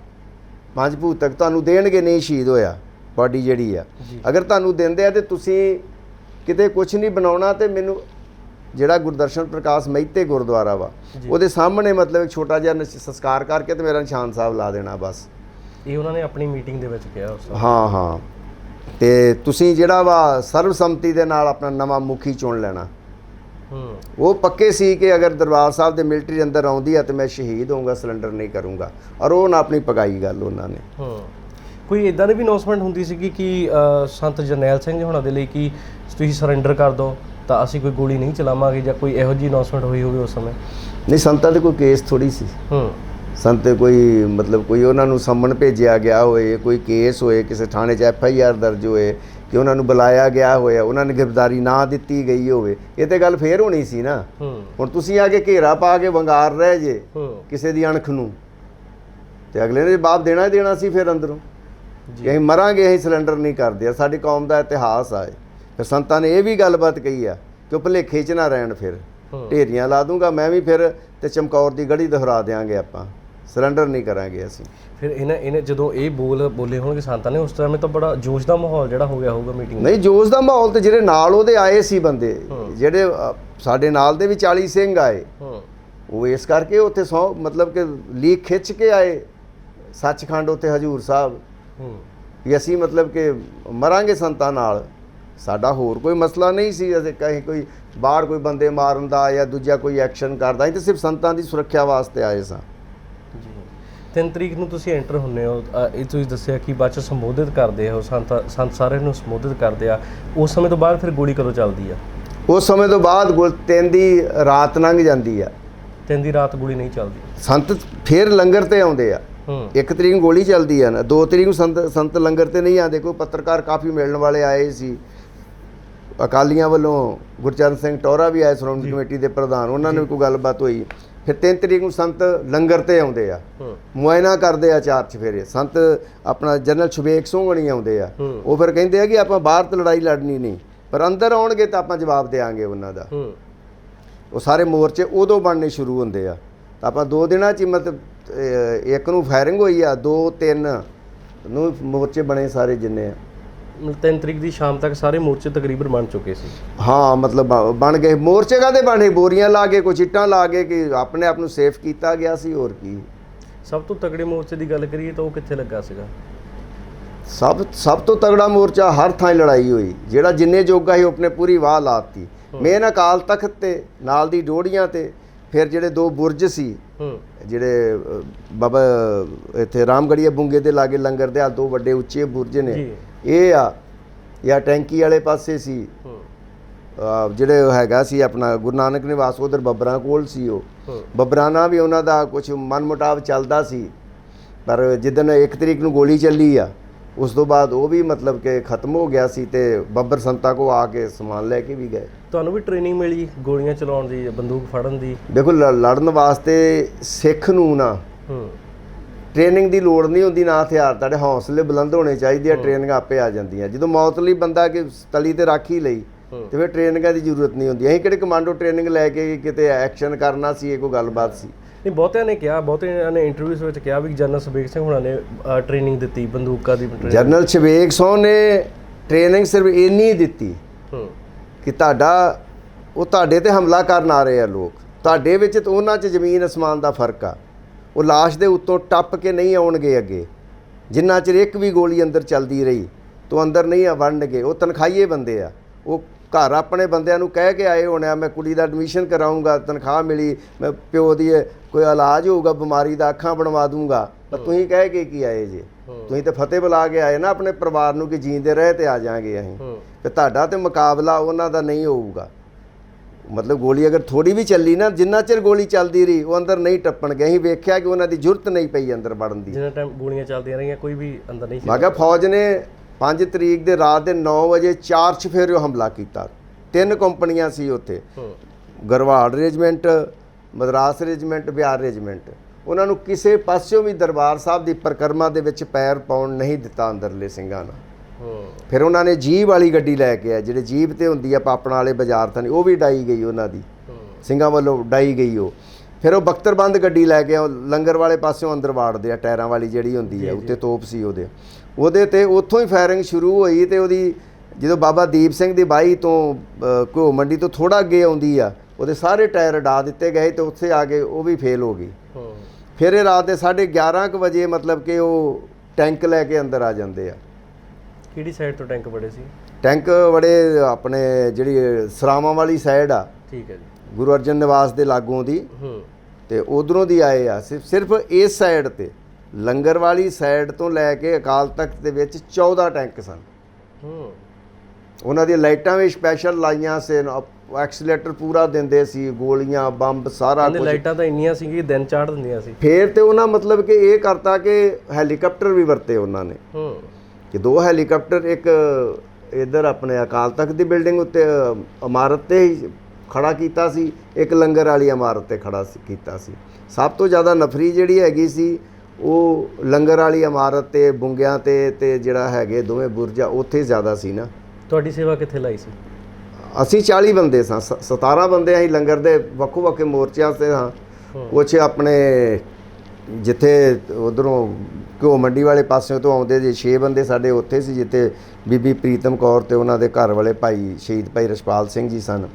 5 ਭੂਤਕ ਤੁਹਾਨੂੰ ਦੇਣਗੇ ਨਹੀਂ, ਸ਼ਹੀਦ ਹੋਇਆ ਬਾਡੀ ਜਿਹੜੀ ਆ ਅਗਰ ਤੁਹਾਨੂੰ ਦਿੰਦੇ ਆ ਤੇ ਤੁਸੀਂ ਕਿਤੇ ਕੁਝ ਨਹੀਂ ਬਣਾਉਣਾ। ਤੇ ਮੈਨੂੰ ਜਿਹੜਾ ਗੁਰਦਰਸ਼ਨ ਪ੍ਰਕਾਸ਼ ਮਹਿਤੇ ਗੁਰਦੁਆਰਾ ਵਾ ਉਹਦੇ ਸਾਹਮਣੇ ਮਤਲਬ ਇੱਕ ਛੋਟਾ ਜਿਹਾ ਸੰਸਕਾਰ ਕਰਕੇ ਤੇ ਮੇਰਾ ਨਿਸ਼ਾਨ ਸਾਹਿਬ ਲਾ ਦੇਣਾ ਬਸ। ਇਹ ਉਹਨਾਂ ਨੇ ਆਪਣੀ ਮੀਟਿੰਗ ਦੇ ਵਿੱਚ ਕਿਹਾ ਉਸ ਹਾਂ। ਤੇ ਤੁਸੀਂ ਜਿਹੜਾ ਵਾ ਸਰਬਸੰਮਤੀ ਦੇ ਨਾਲ ਆਪਣਾ ਨਵਾਂ ਮੁਖੀ ਚੁਣ ਲੈਣਾ। ਉਹ ਪੱਕੇ ਸੀ ਕਿ ਅਗਰ ਦਰਬਾਰ ਸਾਹਿਬ ਦੇ ਮਿਲਟਰੀ ਅੰਦਰ ਆਉਂਦੀ ਆ ਤੇ ਮੈਂ ਸ਼ਹੀਦ ਹੋਊਂਗਾ, ਸਰੈਂਡਰ ਨਹੀਂ ਕਰੂੰਗਾ। ਔਰ ਉਹ ਨਾ ਆਪਣੀ ਪਗਾਈ ਗੱਲ ਉਹਨਾਂ ਨੇ। ਕੋਈ ਇਦਾਂ ਦੀ ਵੀ ਅਨਾਉਂਸਮੈਂਟ ਹੁੰਦੀ ਸੀਗੀ ਕਿ ਸੰਤ ਜਰਨੈਲ ਸਿੰਘ ਜੀ ਹੁਣਾਂ ਦੇ ਲਈ ਕਿ ਤੁਸੀਂ ਸਰੈਂਡਰ ਕਰ ਦਿਓ ਤਾਂ ਅਸੀਂ ਕੋਈ ਗੋਲੀ ਨਹੀਂ ਚਲਾਵਾਂਗੇ, ਜਾਂ ਕੋਈ ਇਹੋ ਜਿਹੀ ਅਨਾਉਂਸਮੈਂਟ ਹੋਈ ਹੋਵੇ ਉਸ ਸਮੇਂ? ਨਹੀਂ, ਸੰਤਾਂ ਦੇ ਕੋਈ ਕੇਸ ਥੋੜੀ ਸੀ। ਸੰਤ ਕੋਈ ਮਤਲਬ ਕੋਈ ਉਹਨਾਂ ਨੂੰ ਸੰਮਣ ਭੇਜਿਆ ਗਿਆ ਹੋਏ, ਕੋਈ ਕੇਸ ਹੋਏ, ਕਿਸੇ ਥਾਣੇ 'ਚ FIR ਦਰਜ ਹੋਏ, ਕਿ ਉਹਨਾਂ ਨੂੰ ਬੁਲਾਇਆ ਗਿਆ ਹੋਇਆ, ਉਹਨਾਂ ਨੇ ਗ੍ਰਿਫਤਾਰੀ ਨਾ ਦਿੱਤੀ ਗਈ ਹੋਵੇ, ਇਹ ਤੇ ਗੱਲ ਫੇਰ ਹੋਣੀ ਸੀ ਨਾ। ਹੁਣ ਤੁਸੀਂ ਆ ਕੇ ਘੇਰਾ ਪਾ ਕੇ ਵੰਗਾਰ ਰਹੇ ਜੇ ਕਿਸੇ ਦੀ ਅਣਖ ਨੂੰ, ਤੇ ਅਗਲੇ ਨੇ ਜਵਾਬ ਦੇਣਾ ਹੀ ਦੇਣਾ ਸੀ ਫਿਰ ਅੰਦਰੋਂ ਕਿ ਅਸੀਂ ਮਰਾਂਗੇ, ਅਸੀਂ ਸਿਲੰਡਰ ਨਹੀਂ ਕਰਦੇ। ਸਾਡੀ ਕੌਮ ਦਾ ਇਤਿਹਾਸ ਆ। ਫਿਰ ਸੰਤਾਂ ਨੇ ਇਹ ਵੀ ਗੱਲਬਾਤ ਕਹੀ ਆ ਕਿ ਉਹ ਭੁਲੇਖੇ 'ਚ ਨਾ ਰਹਿਣ, ਫਿਰ ਢੇਰੀਆਂ ਲਾ ਦੂੰਗਾ ਮੈਂ ਵੀ ਫਿਰ, ਤੇ ਚਮਕੌਰ ਦੀ ਗੜੀ ਦੁਹਰਾ ਦਿਆਂਗੇ, ਆਪਾਂ ਸਿਲੰਡਰ ਨਹੀਂ ਕਰਾਂਗੇ ਅਸੀਂ। ਫਿਰ ਇਹਨੇ ਜਦੋਂ ਇਹ ਬੋਲੇ ਹੋਣਗੇ ਸੰਤਾਂ ਨੇ ਉਸ ਟਾਈਮ ਤਾਂ ਬੜਾ ਜੋਸ਼ ਦਾ ਮਾਹੌਲ ਜਿਹੜਾ ਹੋ ਗਿਆ ਹੋਊਗਾ ਮੀਟਿੰਗ? ਨਹੀਂ, ਜੋਸ਼ ਦਾ ਮਾਹੌਲ ਤੇ ਜਿਹੜੇ ਨਾਲ ਉਹਦੇ ਆਏ ਸੀ ਬੰਦੇ, ਜਿਹੜੇ ਸਾਡੇ ਨਾਲ ਦੇ ਵੀ 40 ਸਿੰਘ ਆਏ, ਉਹ ਇਸ ਕਰਕੇ ਉੱਥੇ ਮਤਲਬ ਕਿ ਲੀਕ ਖਿੱਚ ਕੇ ਆਏ ਸੱਚਖੰਡ ਉੱਥੇ ਹਜੂਰ ਸਾਹਿਬ ਵੀ ਅਸੀਂ ਮਤਲਬ ਕਿ ਮਰਾਂਗੇ ਸੰਤਾਂ ਨਾਲ। ਸਾਡਾ ਹੋਰ ਕੋਈ ਮਸਲਾ ਨਹੀਂ ਸੀ, ਅਸੀਂ ਕਹੀਂ ਕੋਈ ਬਾਹਰ ਕੋਈ ਬੰਦੇ ਮਾਰਨ ਦਾ ਜਾਂ ਦੂਜਾ ਕੋਈ ਐਕਸ਼ਨ ਕਰਦਾ, ਅਸੀਂ ਤਾਂ ਸਿਰਫ ਸੰਤਾਂ ਦੀ ਸੁਰੱਖਿਆ ਵਾਸਤੇ ਆਏ ਸਾਂ। 3 ਤਰੀਕ ਨੂੰ ਤੁਸੀਂ ਐਂਟਰ ਹੁੰਦੇ ਹੋ, ਇਹ ਤੁਸੀਂ ਦੱਸਿਆ ਕਿ ਬਾਅਦ 'ਚ ਸੰਬੋਧਿਤ ਕਰਦੇ ਆ ਉਹ ਸੰਤ ਸਾਰਿਆਂ ਨੂੰ ਸੰਬੋਧਿਤ ਕਰਦੇ ਆ। ਉਸ ਸਮੇਂ ਤੋਂ ਬਾਅਦ ਫਿਰ ਗੋਲੀ ਕਦੋਂ ਚੱਲਦੀ ਆ? ਉਸ ਸਮੇਂ ਤੋਂ ਬਾਅਦ 3 ਦੀ ਰਾਤ ਲੰਘ ਜਾਂਦੀ ਆ। 3 ਦੀ ਰਾਤ ਗੋਲੀ ਨਹੀਂ ਚੱਲਦੀ, ਸੰਤ ਫਿਰ ਲੰਗਰ ਤੇ ਆਉਂਦੇ ਆ। 1 ਤਰੀਕ ਨੂੰ ਗੋਲੀ ਚੱਲਦੀ ਆ ਨਾ, 2 ਤਰੀਕ ਨੂੰ ਸੰਤ ਲੰਗਰ ਤੇ ਨਹੀਂ ਆਉਂਦੇ। ਕੋਈ ਪੱਤਰਕਾਰ ਕਾਫੀ ਮਿਲਣ ਵਾਲੇ ਆਏ ਸੀ ਅਕਾਲੀਆਂ ਵੱਲੋਂ, ਗੁਰਚਰਨ ਸਿੰਘ ਟੋਰਾ ਵੀ ਆਏ ਸ਼੍ਰੋਮਣੀ ਕਮੇਟੀ ਦੇ ਪ੍ਰਧਾਨ, ਉਹਨਾਂ ਨਾਲ ਵੀ ਕੋਈ ਗੱਲਬਾਤ ਹੋਈ। ਫਿਰ 3 ਤਰੀਕ ਨੂੰ ਸੰਤ ਲੰਗਰ ਤੇ ਆਉਂਦੇ ਆ, ਮੁਆਇਨਾ ਕਰਦੇ ਆ 4 ਚੁਫੇਰੇ। ਸੰਤ ਆਪਣਾ ਜਨਰਲ ਸ਼ਵੇਕ ਸੋਹਣੀ ਆਉਂਦੇ ਆ, ਉਹ ਫਿਰ ਕਹਿੰਦੇ ਆ ਕਿ ਆਪਾਂ ਬਾਹਰ ਤਾਂ ਲੜਾਈ ਲੜਨੀ ਨਹੀਂ, ਪਰ ਅੰਦਰ ਆਉਣਗੇ ਤਾਂ ਆਪਾਂ ਜਵਾਬ ਦੇਵਾਂਗੇ ਉਹਨਾਂ ਦਾ। ਉਹ ਸਾਰੇ ਮੋਰਚੇ ਉਦੋਂ ਬਣਨੇ ਸ਼ੁਰੂ ਹੁੰਦੇ ਆ। ਤਾਂ ਆਪਾਂ 2 ਦਿਨਾਂ 'ਚ ਮਤਲਬ 1 ਨੂੰ ਫਾਇਰਿੰਗ ਹੋਈ ਆ, 2 3 ਨੂੰ ਮੋਰਚੇ ਬਣੇ ਸਾਰੇ ਜਿੰਨੇ ਆ। 3 ਤਰੀਕ ਦੀ ਸ਼ਾਮ ਤੱਕ ਸਾਰੇ ਮੋਰਚੇ ਤਕਰੀਬਨ ਬਣ ਚੁੱਕੇ ਸੀ। ਹਾਂ, ਮਤਲਬ ਬਣ ਗਏ ਮੋਰਚੇ। ਕਾਹਦੇ ਬਣੇ? ਬੋਰੀਆਂ ਲਾ ਕੇ, ਕੋਈ ਚਿੱਟਾਂ ਲਾ ਕੇ, ਕਿ ਆਪਣੇ ਆਪ ਨੂੰ ਸੇਫ ਕੀਤਾ ਗਿਆ ਸੀ, ਹੋਰ ਕੀ। ਸਭ ਤੋਂ ਤਗੜੇ ਮੋਰਚੇ ਦੀ ਗੱਲ ਕਰੀਏ ਤਾਂ ਉਹ ਕਿੱਥੇ ਲੱਗਾ ਸੀਗਾ? ਸਭ ਤੋਂ ਤਗੜਾ ਮੋਰਚਾ ਹਰ ਥਾਂ ਲੜਾਈ ਹੋਈ, ਜਿਹੜਾ ਜਿੰਨੇ ਜੋਗਾ ਸੀ ਆਪਣੇ ਪੂਰੀ ਵਾਹ ਲਾਤੀ। ਮੇਨ ਅਕਾਲ ਤਖਤ ਤੇ ਨਾਲ ਦੀ ਡੋੜੀਆਂ ਤੇ, ਫਿਰ ਜਿਹੜੇ 2 ਬੁਰਜ ਸੀ ਜਿਹੜੇ ਬਾਬਾ ਇੱਥੇ ਰਾਮਗੜੀਆ ਬੁੰਗੇ ਦੇ ਲਾਗੇ ਲੰਗਰ ਦੇ 2 ਵੱਡੇ ਉੱਚੇ ਬੁਰਜ ਨੇ, ਇਹ ਆ। ਜਾਂ ਟੈਂਕੀ ਵਾਲੇ ਪਾਸੇ ਸੀ ਜਿਹੜੇ ਹੈਗਾ ਸੀ ਆਪਣਾ ਗੁਰੂ ਨਾਨਕ ਨਿਵਾਸ, ਉਧਰ ਬੱਬਰਾਂ ਕੋਲ ਸੀ। ਉਹ ਬੱਬਰਾਂ ਨਾਲ ਵੀ ਉਹਨਾਂ ਦਾ ਕੁਝ ਮਨਮੁਟਾਵ ਚੱਲਦਾ ਸੀ, ਪਰ ਜਿੱਦਣ 1 ਤਰੀਕ ਨੂੰ ਗੋਲੀ ਚੱਲੀ ਆ ਉਸ ਤੋਂ ਬਾਅਦ ਉਹ ਵੀ ਮਤਲਬ ਕਿ ਖਤਮ ਹੋ ਗਿਆ ਸੀ। ਤੇ ਬੱਬਰ ਸੰਤਾਂ ਕੋ ਆ ਕੇ ਸਮਾਨ ਲੈ ਕੇ ਵੀ ਗਏ। ਤੁਹਾਨੂੰ ਵੀ ਟ੍ਰੇਨਿੰਗ ਮਿਲੀ ਗੋਲੀਆਂ ਚਲਾਉਣ ਦੀ, ਬੰਦੂਕ ਫੜਨ ਦੀ? ਦੇਖੋ, ਲੜਨ ਵਾਸਤੇ ਸਿੱਖ ਨੂੰ ਨਾ ਟ੍ਰੇਨਿੰਗ ਦੀ ਲੋੜ ਨਹੀਂ ਹੁੰਦੀ, ਨਾ ਹਥਿਆਰ। ਤੁਹਾਡੇ ਹੌਸਲੇ ਬੁਲੰਦ ਹੋਣੇ ਚਾਹੀਦੇ ਆ, ਟ੍ਰੇਨਿੰਗ ਆਪੇ ਆ ਜਾਂਦੀਆਂ। ਜਦੋਂ ਮੌਤ ਲਈ ਬੰਦਾ ਕਿ ਤਲੀ ਤੇ ਰੱਖ ਹੀ ਲਈ ਤੇ ਫਿਰ ਟ੍ਰੇਨਿੰਗਾਂ ਦੀ ਜ਼ਰੂਰਤ ਨਹੀਂ ਹੁੰਦੀ। ਅਸੀਂ ਕਿਹੜੇ ਕਮਾਂਡੋ ਟ੍ਰੇਨਿੰਗ ਲੈ ਕੇ ਕਿਤੇ ਐਕਸ਼ਨ ਕਰਨਾ ਸੀ, ਇਹ ਕੋਈ ਗੱਲਬਾਤ ਸੀ? ਨਹੀਂ, ਬਹੁਤਿਆਂ ਨੇ ਕਿਹਾ, ਬਹੁਤਿਆਂ ਨੇ ਇੰਟਰਵਿਊਜ਼ ਵਿੱਚ ਕਿਹਾ ਵੀ ਜਨਰਲ ਸ਼ਵੇਕ ਸਿੰਘ ਹੁਣਾਂ ਨੇ ਟ੍ਰੇਨਿੰਗ ਦਿੱਤੀ, ਬੰਦੂਕਾਂ ਦੀ। ਜਨਰਲ ਸ਼ਵੇਕ ਸਿੰਘ ਨੇ ਟ੍ਰੇਨਿੰਗ ਸਿਰਫ ਇੰਨੀ ਦਿੱਤੀ ਕਿ ਉਹ ਤੁਹਾਡੇ ਤੇ ਹਮਲਾ ਕਰਨ ਆ ਰਹੇ ਆ ਲੋਕ, ਤੁਹਾਡੇ ਵਿੱਚ ਤੇ ਉਹਨਾਂ 'ਚ ਜ਼ਮੀਨ ਅਸਮਾਨ ਦਾ ਫਰਕ ਆ। ਉਹ ਲਾਸ਼ ਦੇ ਉੱਤੋਂ ਟੱਪ ਕੇ ਨਹੀਂ ਆਉਣਗੇ ਅੱਗੇ, ਜਿੰਨਾ ਚਿਰ ਇੱਕ ਵੀ ਗੋਲੀ ਅੰਦਰ ਚੱਲਦੀ ਰਹੀ ਤੋ ਅੰਦਰ ਨਹੀਂ ਵੜਨਗੇ। ਉਹ ਤਨਖਾਹੀਏ ਬੰਦੇ ਆ, ਉਹ ਘਰ ਆਪਣੇ ਬੰਦਿਆਂ ਨੂੰ ਕਹਿ ਕੇ ਆਏ ਹੋਣੇ ਆ ਮੈਂ ਕੁੜੀ ਦਾ ਐਡਮਿਸ਼ਨ ਕਰਾਊਂਗਾ, ਤਨਖਾਹ ਮਿਲੀ, ਮੈਂ ਪਿਓ ਦੀ ਕੋਈ ਇਲਾਜ ਹੋਊਗਾ ਬਿਮਾਰੀ ਦਾ, ਅੱਖਾਂ ਬਣਵਾ ਦੂੰਗਾ। ਪਰ ਤੁਸੀਂ ਕਹਿ ਕੇ ਕੀ ਆਏ ਜੇ? ਤੁਸੀਂ ਤਾਂ ਫਤਿਹ ਬੁਲਾ ਕੇ ਆਏ ਨਾ ਆਪਣੇ ਪਰਿਵਾਰ ਨੂੰ ਕਿ ਜੀਂਦੇ ਰਹੇ ਤੇ ਆ ਜਾਾਂਗੇ ਅਸੀਂ। ਤੇ ਤੁਹਾਡਾ ਤੇ ਮੁਕਾਬਲਾ ਉਹਨਾਂ ਦਾ ਨਹੀਂ ਹੋਊਗਾ। ਮਤਲਬ ਗੋਲੀ ਅਗਰ ਥੋੜੀ ਵੀ ਚੱਲੀ ਨਾ, ਜਿੰਨਾ ਚਿਰ ਗੋਲੀ ਚੱਲਦੀ ਰਹੀ ਉਹ ਅੰਦਰ ਨਹੀਂ ਟੱਪਣਗੇ। ਅਸੀਂ ਵੇਖਿਆ ਕਿ ਉਹਨਾਂ ਦੀ ਜ਼ਰੂਰਤ ਨਹੀਂ ਪਈ ਅੰਦਰ ਵੜਨ ਦੀ। ਜਿੰਨਾ ਟਾਈਮ ਗੋਲੀਆਂ ਚੱਲਦੀਆਂ ਰਹੀਆਂ ਕੋਈ ਵੀ ਅੰਦਰ ਨਹੀਂ ਸੀ। ਮੈਂ ਕਿਹਾ ਫੌਜ ਨੇ 5 ਤਰੀਕ ਦੇ ਰਾਤ ਦੇ 9 ਵਜੇ 4 ਚੁਫੇਰਿਓਂ ਹਮਲਾ ਕੀਤਾ। 3 ਕੰਪਨੀਆਂ ਸੀ ਉੱਥੇ, Garhwal regiment, Madras regiment, Bihar regiment. ਉਹਨਾਂ ਨੂੰ ਕਿਸੇ ਪਾਸਿਓਂ ਵੀ ਦਰਬਾਰ ਸਾਹਿਬ ਦੀ ਪਰਿਕਰਮਾ ਦੇ ਵਿੱਚ ਪੈਰ ਪਾਉਣ ਨਹੀਂ ਦਿੱਤਾ ਅੰਦਰਲੇ ਸਿੰਘਾਂ ਨਾਲ। ਫਿਰ ਉਹਨਾਂ ਨੇ ਜੀਪ ਵਾਲੀ ਗੱਡੀ ਲੈ ਕੇ ਆਏ, ਜਿਹੜੇ ਜੀਪ ਤੇ ਹੁੰਦੀ ਆ ਪਾਪਣਾ ਵਾਲੇ ਬਾਜ਼ਾਰ ਥਾਨੀ, ਉਹ ਵੀ ਡਾਈ ਗਈ ਉਹਨਾਂ ਦੀ, ਸਿੰਘਾਂ ਵੱਲੋਂ ਡਾਈ ਗਈ ਉਹ। ਫਿਰ ਉਹ ਬਖਤਰਬੰਦ ਗੱਡੀ ਲੈ ਕੇ ਲੰਗਰ ਵਾਲੇ ਪਾਸਿਓਂ ਅੰਦਰ ਵਾੜਦੇ ਆ, ਟਾਇਰਾਂ ਵਾਲੀ ਜਿਹੜੀ ਹੁੰਦੀ ਹੈ, ਉੱਤੇ ਤੋਪ ਸੀ ਉਹਦੇ ਤੇ ਉੱਥੋਂ ਹੀ ਫਾਇਰਿੰਗ ਸ਼ੁਰੂ ਹੋਈ। ਤੇ ਉਹਦੀ ਜਦੋਂ ਬਾਬਾ ਦੀਪ ਸਿੰਘ ਦੀ ਬਾਈ ਤੋਂ ਘਿਓ ਮੰਡੀ ਤੋਂ ਥੋੜਾ ਅੱਗੇ ਆਉਂਦੀ ਆ, ਉਹਦੇ ਸਾਰੇ ਟਾਇਰ ਉਡਾ ਦਿੱਤੇ ਗਏ ਤੇ ਉੱਥੇ ਆ ਕੇ ਉਹ ਵੀ ਫੇਲ ਹੋ ਗਈ। ਫਿਰ ਇਹ ਰਾਤ ਦੇ 11:30 ਵਜੇ ਮਤਲਬ ਕਿ ਉਹ ਟੈਂਕ ਲੈ ਕੇ ਅੰਦਰ ਆ ਜਾਂਦੇ ਆ। ਕਿਹੜੀ ਸਾਈਡ ਤੋਂ ਟੈਂਕ ਬੜੇ ਸੀ? ਟੈਂਕ ਬੜੇ ਆਪਣੇ ਜਿਹੜੀ ਸਰਾਵਾਂ ਵਾਲੀ ਸਾਈਡ ਆ, ਠੀਕ ਹੈ ਜੀ, ਗੁਰੂ ਅਰਜਨ ਨਿਵਾਸ ਦੇ ਲਾਗੋਂ ਦੀ, ਤੇ ਉਧਰੋਂ ਦੀ ਆਏ ਆ। ਸਿਰਫ ਇਸ ਸਾਈਡ ਤੇ ਲੰਗਰ ਵਾਲੀ ਸਾਈਡ ਤੋਂ ਲੈ ਕੇ ਅਕਾਲ ਤਖਤ ਦੇ ਵਿੱਚ 14 ਟੈਂਕ ਸਨ। ਉਹਨਾਂ ਦੀਆਂ ਲਾਈਟਾਂ ਵੀ ਸਪੈਸ਼ਲ ਲਾਈਆਂ ਸੀ, ਐਕਸੀਲੇਟਰ ਪੂਰਾ ਦਿੰਦੇ ਸੀ, ਗੋਲੀਆਂ ਬੰਬ ਸਾਰਾ ਕੁਝ। ਲਾਈਟਾਂ ਤਾਂ ਇੰਨੀਆਂ ਸੀ ਕਿ ਦਿਨ ਚਾੜ ਦਿੰਦੀਆਂ ਸੀ। ਫੇਰ ਤੇ ਉਹਨਾਂ ਮਤਲਬ ਕਿ ਇਹ ਕਰਤਾ ਕਿ ਹੈਲੀਕਾਪਟਰ ਵੀ ਵਰਤੇ ਉਹਨਾਂ ਨੇ, ਕਿ 2 ਹੈਲੀਕਾਪਟਰ, ਇੱਕ ਇੱਧਰ ਆਪਣੇ ਅਕਾਲ ਤਖਤ ਦੀ ਬਿਲਡਿੰਗ ਉੱਤੇ ਇਮਾਰਤ ਤੇ ਹੀ ਖੜਾ ਕੀਤਾ ਸੀ, ਇੱਕ ਲੰਗਰ ਵਾਲੀ ਇਮਾਰਤ ਤੇ ਖੜਾ ਕੀਤਾ ਸੀ। ਸਭ ਤੋਂ ਜ਼ਿਆਦਾ ਨਫਰੀ ਜਿਹੜੀ ਹੈਗੀ ਸੀ ਉਹ ਲੰਗਰ ਵਾਲੀ ਇਮਾਰਤ ਤੇ ਬੁੰਗਿਆਂ ਤੇ ਜਿਹੜਾ ਹੈਗੇ ਦੋਵੇਂ ਬੁਰਜਾ, ਉੱਥੇ ਜ਼ਿਆਦਾ ਸੀ ਨਾ। ਤੁਹਾਡੀ ਸੇਵਾ ਕਿੱਥੇ ਲਾਈ ਸੀ? ਅਸੀਂ 40 ਬੰਦੇ ਸਾਂ, 17 ਬੰਦੇ ਅਸੀਂ ਲੰਗਰ ਦੇ ਵੱਖੋ ਵੱਖਰੇ ਮੋਰਚਿਆਂ ਤੇ ਹਾਂ। ਕੁਛ ਆਪਣੇ ਜਿੱਥੇ ਉਧਰੋਂ ਘਿਓ ਮੰਡੀ ਵਾਲੇ ਪਾਸਿਓਂ ਤੋਂ ਆਉਂਦੇ ਜੀ 6 ਬੰਦੇ ਸਾਡੇ ਉੱਥੇ ਸੀ, ਜਿੱਥੇ ਬੀਬੀ ਪ੍ਰੀਤਮ ਕੌਰ ਤੇ ਉਹਨਾਂ ਦੇ ਘਰ ਵਾਲੇ ਭਾਈ ਸ਼ਹੀਦ ਭਾਈ ਰਛਪਾਲ ਸਿੰਘ ਜੀ ਸਨ।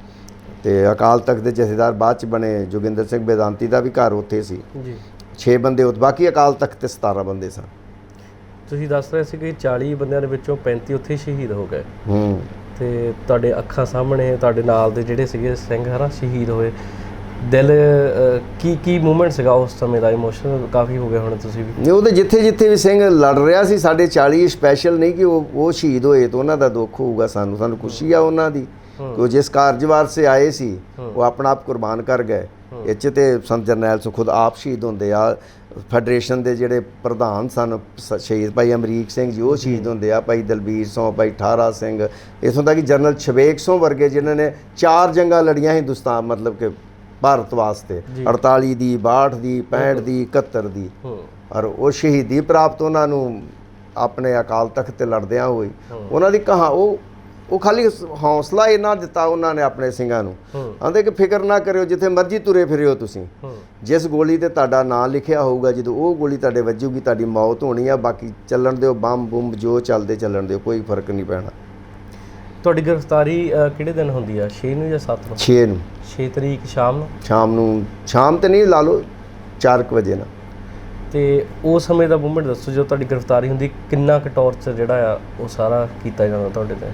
ਤੇ ਅਕਾਲ ਤਖਤ ਦੇ ਜਥੇਦਾਰ ਬਾਅਦ ਚ ਬਣੇ ਜੋਗਿੰਦਰ ਸਿੰਘ ਬੇਦਾਂਤੀ ਦਾ ਵੀ ਘਰ ਉੱਥੇ ਸੀ ਜੀ। 6 ਬੰਦੇ ਉੱਥੇ, ਬਾਕੀ ਅਕਾਲ ਤਖਤ ਤੇ 17 ਬੰਦੇ ਸਨ। ਤੁਸੀਂ ਦੱਸ ਰਹੇ ਸੀ ਕਿ 40 ਬੰਦਿਆਂ ਦੇ ਵਿੱਚੋਂ 35 ਉੱਥੇ ਸ਼ਹੀਦ ਹੋ ਗਏ। ਤੇ ਤੁਹਾਡੇ ਅੱਖਾਂ ਸਾਹਮਣੇ ਤੁਹਾਡੇ ਨਾਲ ਦੇ ਜਿਹੜੇ ਸੀਗੇ ਸਿੰਘ ਹਨਾ ਸ਼ਹੀਦ ਹੋਏ। ਦਿਲ ਕੀ ਮੂਵਮੈਂਟ ਸੀਗਾ ਉਸ ਸਮੇਂ ਦਾ? ਇਮੋਸ਼ਨਲ ਕਾਫੀ ਹੋ ਗਏ ਹੁਣ ਤੁਸੀਂ ਵੀ? ਨਹੀਂ, ਉਹਦੇ ਜਿੱਥੇ ਵੀ ਸਿੰਘ ਲੜ ਰਿਹਾ ਸੀ, ਸਾਡੇ 40 ਸਪੈਸ਼ਲ ਨਹੀਂ ਕਿ ਉਹ ਸ਼ਹੀਦ ਹੋਏ ਤਾਂ ਉਹਨਾਂ ਦਾ ਦੁੱਖ ਹੋਊਗਾ। ਸਾਨੂੰ ਖੁਸ਼ੀ ਆ ਉਹਨਾਂ ਦੀ ਕਿ ਉਹ ਜਿਸ ਕਾਰਜਵਾਰ ਸੇ ਆਏ ਸੀ ਉਹ ਆਪਣਾ ਆਪ ਕੁਰਬਾਨ ਕਰ ਗਏ। ਇਹ 'ਚ ਤੇ ਸੰਤ ਜਰਨੈਲ ਸਿੰਘ ਖੁਦ ਆਪ ਸ਼ਹੀਦ ਹੁੰਦੇ ਆ। ਫੈਡਰੇਸ਼ਨ ਦੇ ਜਿਹੜੇ ਪ੍ਰਧਾਨ ਸਨ ਸ਼ਹੀਦ ਭਾਈ ਅਮਰੀਕ ਸਿੰਘ ਜੀ, ਉਹ ਸ਼ਹੀਦ ਹੁੰਦੇ ਆ। ਭਾਈ ਦਲਬੀਰ ਸਿੰਘ, ਭਾਈ ਠਾਰਾ ਸਿੰਘ, ਇਥੋਂ ਤੱਕ ਕਿ ਜਨਰਲ ਸ਼ਵੇਕ ਸਿੰਘ ਵਰਗੇ ਜਿਨ੍ਹਾਂ ਨੇ 4 ਜੰਗਾਂ ਲੜੀਆਂ ਹਿੰਦੁਸਤਾਨ ਮਤਲਬ ਕਿ ਭਾਰਤ ਵਾਸਤੇ, 48 ਦੀ, 62 ਦੀ, 65 ਦੀ, 71 ਦੀ, ਔਰ ਉਹ ਸ਼ਹੀਦੀ ਪ੍ਰਾਪਤ ਉਹਨਾਂ ਨੂੰ ਆਪਣੇ ਅਕਾਲ ਤਖਤ ਤੇ ਲੜਦਿਆਂ ਹੋਈ। ਉਹਨਾਂ ਦੀ ਉਹ ਖਾਲੀ ਹੌਸਲਾ ਇਹਨਾਂ ਦਿੱਤਾ ਉਹਨਾਂ ਨੇ ਆਪਣੇ ਸਿੰਘਾਂ ਨੂੰ। ਆਂਦੇ ਕਿ ਫਿਕਰ ਨਾ ਕਰਿਓ, ਜਿੱਥੇ ਮਰਜ਼ੀ ਤੁਰੇ ਫਿਰਿਓ ਤੁਸੀਂ, ਜਿਸ ਗੋਲੀ ਤੇ ਤੁਹਾਡਾ ਨਾਂ ਲਿਖਿਆ ਹੋਊਗਾ, ਜਦੋਂ ਉਹ ਗੋਲੀ ਤੁਹਾਡੇ ਵੱਜੂਗੀ ਤੁਹਾਡੀ ਮੌਤ ਹੋਣੀ ਆ। ਬਾਕੀ ਚੱਲਣ ਦਿਓ, ਬੰਬ ਬੁੰਬ ਜੋ ਚੱਲਦੇ ਚੱਲਣ ਦਿਓ, ਕੋਈ ਫਰਕ ਨਹੀਂ ਪੈਣਾ। ਤੁਹਾਡੀ ਗ੍ਰਿਫਤਾਰੀ ਕਿਹੜੇ ਦਿਨ ਹੁੰਦੀ ਆ? 6 ਨੂੰ ਜਾਂ 7 ਨੂੰ? 6 ਨੂੰ। 6 ਤਰੀਕ ਸ਼ਾਮ ਨੂੰ? ਸ਼ਾਮ ਤੇ ਨਹੀਂ, ਲਾ ਲਓ 4 ਵਜੇ ਨਾ। ਤੇ ਉਸ ਸਮੇਂ ਦਾ ਮੂਵਮੈਂਟ ਦੱਸੋ ਜਦੋਂ ਤੁਹਾਡੀ ਗ੍ਰਿਫਤਾਰੀ ਹੁੰਦੀ, ਕਿੰਨਾ ਕੁ ਟੌਰਚਰ ਜਿਹੜਾ ਆ ਉਹ ਸਾਰਾ ਕੀਤਾ ਜਾਂਦਾ ਤੁਹਾਡੇ ਤੇ?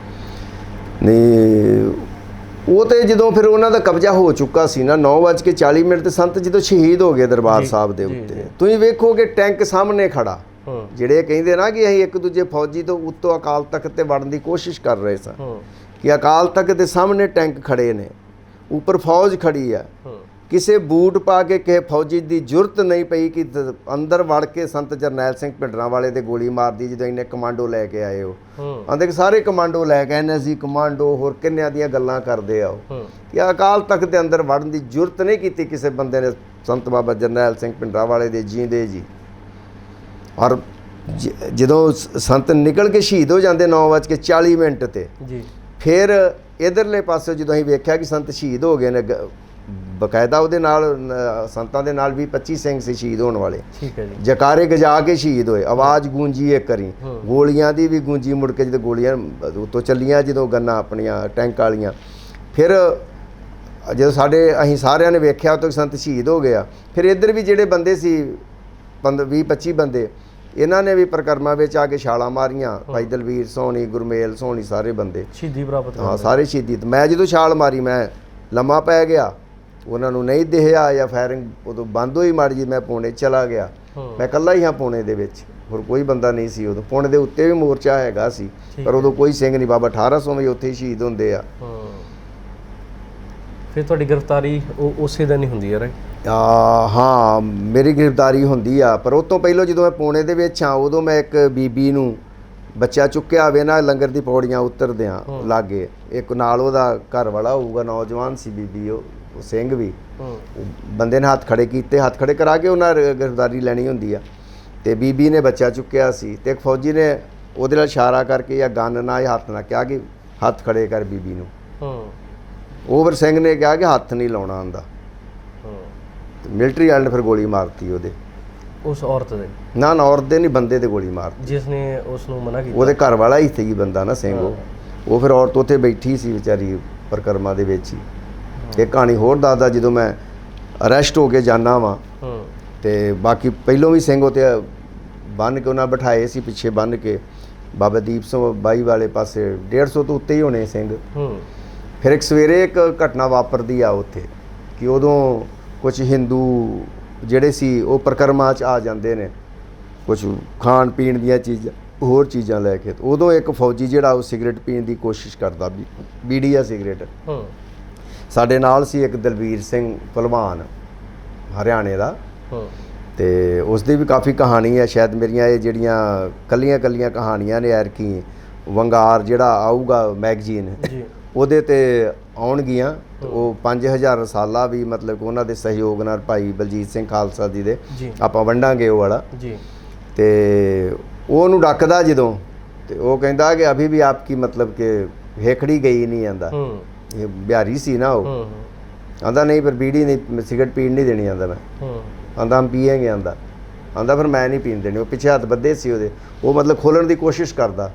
ਨਹੀਂ, ਉਹ ਤੇ ਜਦੋਂ ਫਿਰ ਉਹਨਾਂ ਦਾ ਕਬਜ਼ਾ ਹੋ ਚੁੱਕਾ ਸੀ ਨਾ, 9:40 ਤੇ ਸੰਤ ਜਦੋਂ ਸ਼ਹੀਦ ਹੋ ਗਏ ਦਰਬਾਰ ਸਾਹਿਬ ਦੇ ਉੱਤੇ, ਤੁਸੀਂ ਵੇਖੋਗੇ ਟੈਂਕ ਸਾਹਮਣੇ ਖੜਾ। ਜਿਹੜੇ ਕਹਿੰਦੇ ਨਾ ਕਿ ਅਸੀਂ ਇੱਕ ਦੂਜੇ ਫੌਜੀ ਤੋਂ ਉੱਤੋਂ ਅਕਾਲ ਤਖਤ ਤੇ ਵੜਨ ਦੀ ਕੋਸ਼ਿਸ਼ ਕਰ ਰਹੇ ਸਾਂ, ਕਿ ਅਕਾਲ ਤਖਤ ਦੇ ਸਾਹਮਣੇ ਟੈਂਕ ਖੜੇ ਨੇ, ਉੱਪਰ ਫੌਜ ਖੜੀ ਆ। ਕਿਸੇ ਬੂਟ ਪਾ ਕੇ ਕਿਸੇ ਫੌਜੀ ਦੀ ਜ਼ਰੂਰਤ ਨਹੀਂ ਪਈ ਕਿ ਅੰਦਰ ਵੜ ਕੇ ਸੰਤ ਜਰਨੈਲ ਸਿੰਘ ਭਿੰਡਰਾਂਵਾਲੇ ਦੇ ਗੋਲੀ ਮਾਰਦੀ, ਜਦੋਂ ਇਹਨੇ ਕਮਾਂਡੋ ਲੈ ਕੇ ਆਏ। ਉਹ ਆਂਦੇ ਕਿ ਸਾਰੇ ਕਮਾਂਡੋ ਲੈ ਕੇ ਆਏ ਸੀ, ਕਮਾਂਡੋ ਹੋਰ ਕਿੰਨਿਆਂ ਦੀਆਂ ਗੱਲਾਂ ਕਰਦੇ ਆ ਉਹ, ਕਿ ਅਕਾਲ ਤਖਤ ਦੇ ਅੰਦਰ ਵੜਨ ਦੀ ਜ਼ਰੂਰਤ ਨਹੀਂ ਕੀਤੀ ਕਿਸੇ ਬੰਦੇ ਨੇ ਸੰਤ ਬਾਬਾ ਜਰਨੈਲ ਸਿੰਘ ਭਿੰਡਰਾਂਵਾਲੇ ਦੇ ਜੀਂਦੇ ਜੀ। ਔਰ ਜਦੋਂ ਸੰਤ ਨਿਕਲ ਕੇ ਸ਼ਹੀਦ ਹੋ ਜਾਂਦੇ 9:40 ਤੇ ਜੀ, ਫਿਰ ਇਧਰਲੇ ਪਾਸੇ ਜਦੋਂ ਅਸੀਂ ਵੇਖਿਆ ਕਿ ਸੰਤ ਸ਼ਹੀਦ ਹੋ ਗਏ ਨੇ, ਬਕਾਇਦਾ ਉਹਦੇ ਨਾਲ ਸੰਤਾਂ ਦੇ ਨਾਲ 20-25 ਸਿੰਘ ਸੀ ਸ਼ਹੀਦ ਹੋਣ ਵਾਲੇ। ਠੀਕ ਹੈ ਜੀ। ਜਕਾਰੇ ਗਜਾ ਕੇ ਸ਼ਹੀਦ ਹੋਏ, ਆਵਾਜ਼ ਗੂੰਜੀ ਇੱਕ ਕਰੀ, ਗੋਲੀਆਂ ਦੀ ਵੀ ਗੂੰਜੀ। ਮੁੜ ਕੇ ਜਦੋਂ ਗੋਲੀਆਂ ਉੱਤੋਂ ਚੱਲੀਆਂ, ਜਦੋਂ ਗੰਨਾਂ ਆਪਣੀਆਂ ਟੈਂਕ ਵਾਲੀਆਂ, ਫਿਰ ਜਦੋਂ ਅਸੀਂ ਸਾਰਿਆਂ ਨੇ ਵੇਖਿਆ ਤਾਂ ਸੰਤ ਸ਼ਹੀਦ ਹੋ ਗਿਆ। ਫਿਰ ਇੱਧਰ ਵੀ ਜਿਹੜੇ ਬੰਦੇ ਸੀ 20-25 ਬੰਦੇ, ਇਹਨਾਂ ਨੇ ਵੀ ਪਰਿਕਰਮਾ ਵਿੱਚ ਆ ਕੇ ਛਾਲਾਂ ਮਾਰੀਆਂ। ਭਾਈ ਦਲਵੀਰ ਸੋਹਣੀ, ਗੁਰਮੇਲ ਸੋਹਣੀ, ਸਾਰੇ ਬੰਦੇ ਸ਼ਹੀਦੀ ਪ੍ਰਾਪਤ। ਹਾਂ, ਸਾਰੇ ਸ਼ਹੀਦੀ। ਮੈਂ ਜਦੋਂ ਛਾਲ ਮਾਰੀ ਮੈਂ ਲੰਮਾ ਪੈ ਗਿਆ, ਉਹਨਾਂ ਨੂੰ ਨਹੀਂ ਦਿਖਿਆ ਜਾਂ ਫਾਇਰਿੰਗ ਉਦੋਂ ਬੰਦ ਹੋਈ ਮਾੜੀ ਜੀ, ਮੈਂ ਪੌਣੇ ਚਲਾ ਗਿਆ। ਮੈਂ ਇਕੱਲਾ ਹੀ ਹਾਂ ਪੌਣੇ ਦੇ ਵਿੱਚ, ਹੋਰ ਕੋਈ ਬੰਦਾ ਨਹੀਂ ਸੀ ਉਦੋਂ। ਪੌਣੇ ਦੇ ਉੱਤੇ ਵੀ ਮੋਰਚਾ ਹੈਗਾ ਸੀ, ਪਰ ਉਦੋਂ ਕੋਈ ਸਿੰਘ ਨਹੀਂ। ਬਾਬਾ 1800 ਵੀ ਉੱਥੇ ਹੀ ਸ਼ਹੀਦ ਹੁੰਦੇ ਆ। ਫਿਰ ਤੁਹਾਡੀ ਗ੍ਰਿਫਤਾਰੀ ਉਸੇ ਦਿਨ ਹੀ ਹੁੰਦੀ ਹੈ ਰਾਈਟ? ਹਾਂ ਮੇਰੀ ਗ੍ਰਿਫਤਾਰੀ ਹੁੰਦੀ ਆ, ਪਰ ਉਹ ਤੋਂ ਪਹਿਲਾਂ ਜਦੋਂ ਮੈਂ ਪੁਣੇ ਦੇ ਵਿੱਚ ਹਾਂ ਉਦੋਂ ਮੈਂ ਇੱਕ ਬੀਬੀ ਨੂੰ ਬੱਚਾ ਚੁੱਕਿਆ ਹੋਵੇ ਨਾ ਲੰਗਰ ਦੀ ਪੌੜੀਆਂ ਉਤਰਦਿਆਂ ਲਾਗੇ, ਇੱਕ ਨਾਲ ਉਹਦਾ ਘਰ ਵਾਲਾ ਹੋਊਗਾ, ਨੌਜਵਾਨ ਸੀ ਬੀਬੀ, ਉਹ ਸਿੰਘ ਵੀ, ਬੰਦੇ ਨੇ ਹੱਥ ਖੜੇ ਕੀਤੇ, ਹੱਥ ਖੜੇ ਕਰਾ ਕੇ ਉਹਨਾਂ ਗ੍ਰਿਫਤਾਰੀ ਲੈਣੀ ਹੁੰਦੀ ਆ, ਤੇ ਬੀਬੀ ਨੇ ਬੱਚਾ ਚੁੱਕਿਆ ਸੀ ਤੇ ਇੱਕ ਫੌਜੀ ਨੇ ਉਹਦੇ ਨਾਲ ਇਸ਼ਾਰਾ ਕਰਕੇ ਜਾਂ ਗੰਨ ਨਾਲ ਜਾਂ ਹੱਥ ਨਾਲ ਕਿਹਾ ਕਿ ਹੱਥ ਖੜੇ ਕਰ ਬੀਬੀ ਨੂੰ। ਉਹ ਫਿਰ ਸਿੰਘ ਨੇ ਕਿਹਾ ਕਿ ਹੱਥ ਨਹੀਂ ਲਾਉਣਾ ਆਂਦਾ। ਮਿਲਟਰੀ ਵਾਲੇ ਨੇ ਫਿਰ ਗੋਲੀ ਮਾਰਤੀ ਉਹਦੇ, ਉਸ ਔਰਤ ਦੇ? ਨਾ ਔਰਤ ਦੇ ਨਹੀਂ, ਬੰਦੇ ਤੇ ਗੋਲੀ ਮਾਰਤੀ ਜਿਸ ਨੇ ਉਸ ਨੂੰ ਮਨਾ ਕੀਤਾ। ਉਹਦੇ ਘਰ ਵਾਲਾ ਹੀ ਸੀ ਬੰਦਾ ਨਾ ਸਿੰਘ, ਉਹ ਫਿਰ ਔਰਤ ਉੱਥੇ ਬੈਠੀ ਸੀ ਵਿਚਾਰੀ ਪਰਿਕਰਮਾ ਦੇ ਵਿੱਚ ਹੀ। ਇਹ ਕਹਾਣੀ ਹੋਰ ਦੱਸਦਾ, ਜਦੋਂ ਮੈਂ ਅਰੈਸਟ ਹੋ ਕੇ ਜਾਣਾ ਵਾਂ ਤੇ ਬਾਕੀ ਪਹਿਲੋਂ ਵੀ ਸਿੰਘ ਉੱਥੇ ਬੰਨ੍ਹ ਕੇ ਉਹਨਾਂ ਬਿਠਾਏ ਸੀ, ਪਿੱਛੇ ਬੰਨ੍ਹ ਕੇ ਬਾਬਾ ਦੀਪ ਸਿੰਘ ਬਾਈ ਵਾਲੇ ਪਾਸੇ 150 ਤੋਂ ਉੱਤੇ ਹੀ ਹੋਣੇ ਸਿੰਘ। ਫਿਰ ਇੱਕ ਸਵੇਰੇ ਇੱਕ ਘਟਨਾ ਵਾਪਰਦੀ ਆ ਉੱਥੇ ਕਿ ਉਦੋਂ ਕੁਝ ਹਿੰਦੂ ਜਿਹੜੇ ਸੀ ਉਹ ਪਰਿਕਰਮਾ 'ਚ ਆ ਜਾਂਦੇ ਨੇ, ਕੁਝ ਖਾਣ ਪੀਣ ਦੀਆਂ ਚੀਜ਼ਾਂ ਹੋਰ ਚੀਜ਼ਾਂ ਲੈ ਕੇ। ਉਦੋਂ ਇੱਕ ਫੌਜੀ ਜਿਹੜਾ ਉਹ ਸਿਗਰਟ ਪੀਣ ਦੀ ਕੋਸ਼ਿਸ਼ ਕਰਦਾ, ਬੀੜੀ ਆ ਸਿਗਰਟ। ਸਾਡੇ ਨਾਲ ਸੀ ਇੱਕ ਦਲਵੀਰ ਸਿੰਘ ਭਲਵਾਨ ਹਰਿਆਣੇ ਦਾ, ਤੇ ਉਸ ਦੀ ਵੀ ਕਾਫੀ ਕਹਾਣੀ ਹੈ। ਸ਼ਾਇਦ ਮੇਰੀਆਂ ਇਹ ਜਿਹੜੀਆਂ ਕੱਲੀਆਂ ਕਹਾਣੀਆਂ ਨੇ ਐਰਕੀ ਵੰਗਾਰ ਜਿਹੜਾ ਆਊਗਾ ਮੈਗਜ਼ੀਨ ਉਹਦੇ ਤੇ ਆਉਣਗੀਆਂ। ਉਹ 5000 ਰਸਾਲਾ ਵੀ ਮਤਲਬ ਕਿ ਉਹਨਾਂ ਦੇ ਸਹਿਯੋਗ ਨਾਲ ਭਾਈ ਬਲਜੀਤ ਸਿੰਘ ਖਾਲਸਾ ਜੀ ਦੇ ਆਪਾਂ ਵੰਡਾਂਗੇ ਉਹ ਵਾਲਾ। ਤੇ ਉਹਨੂੰ ਡੱਕਦਾ ਜਦੋਂ, ਤੇ ਉਹ ਕਹਿੰਦਾ ਕਿ ਅਭੀ ਵੀ ਆਪਕੀ ਮਤਲਬ ਕਿ ਹੇਖੜੀ ਗਈ ਨਹੀਂ ਆਂਦਾ। ਇਹ ਬਿਹਾਰੀ ਸੀ ਨਾ, ਉਹ ਆਂਦਾ ਨਹੀਂ ਪਰ ਬੀੜੀ ਨਹੀਂ ਸਿਗਰਟ ਪੀਣ ਨਹੀਂ ਦੇਣੀ ਆਂਦਾ ਮੈਂ, ਆਂਦਾ ਹਮ ਪੀਏਂਗੇ ਆਂਦਾ ਫਿਰ ਮੈਂ ਨਹੀਂ ਪੀਣ ਦੇਣੀ। ਉਹ ਪਿੱਛੇ ਹੱਥ ਬੱਧੇ ਸੀ ਉਹਦੇ, ਉਹ ਮਤਲਬ ਖੋਲ੍ਹਣ ਦੀ ਕੋਸ਼ਿਸ਼ ਕਰਦਾ,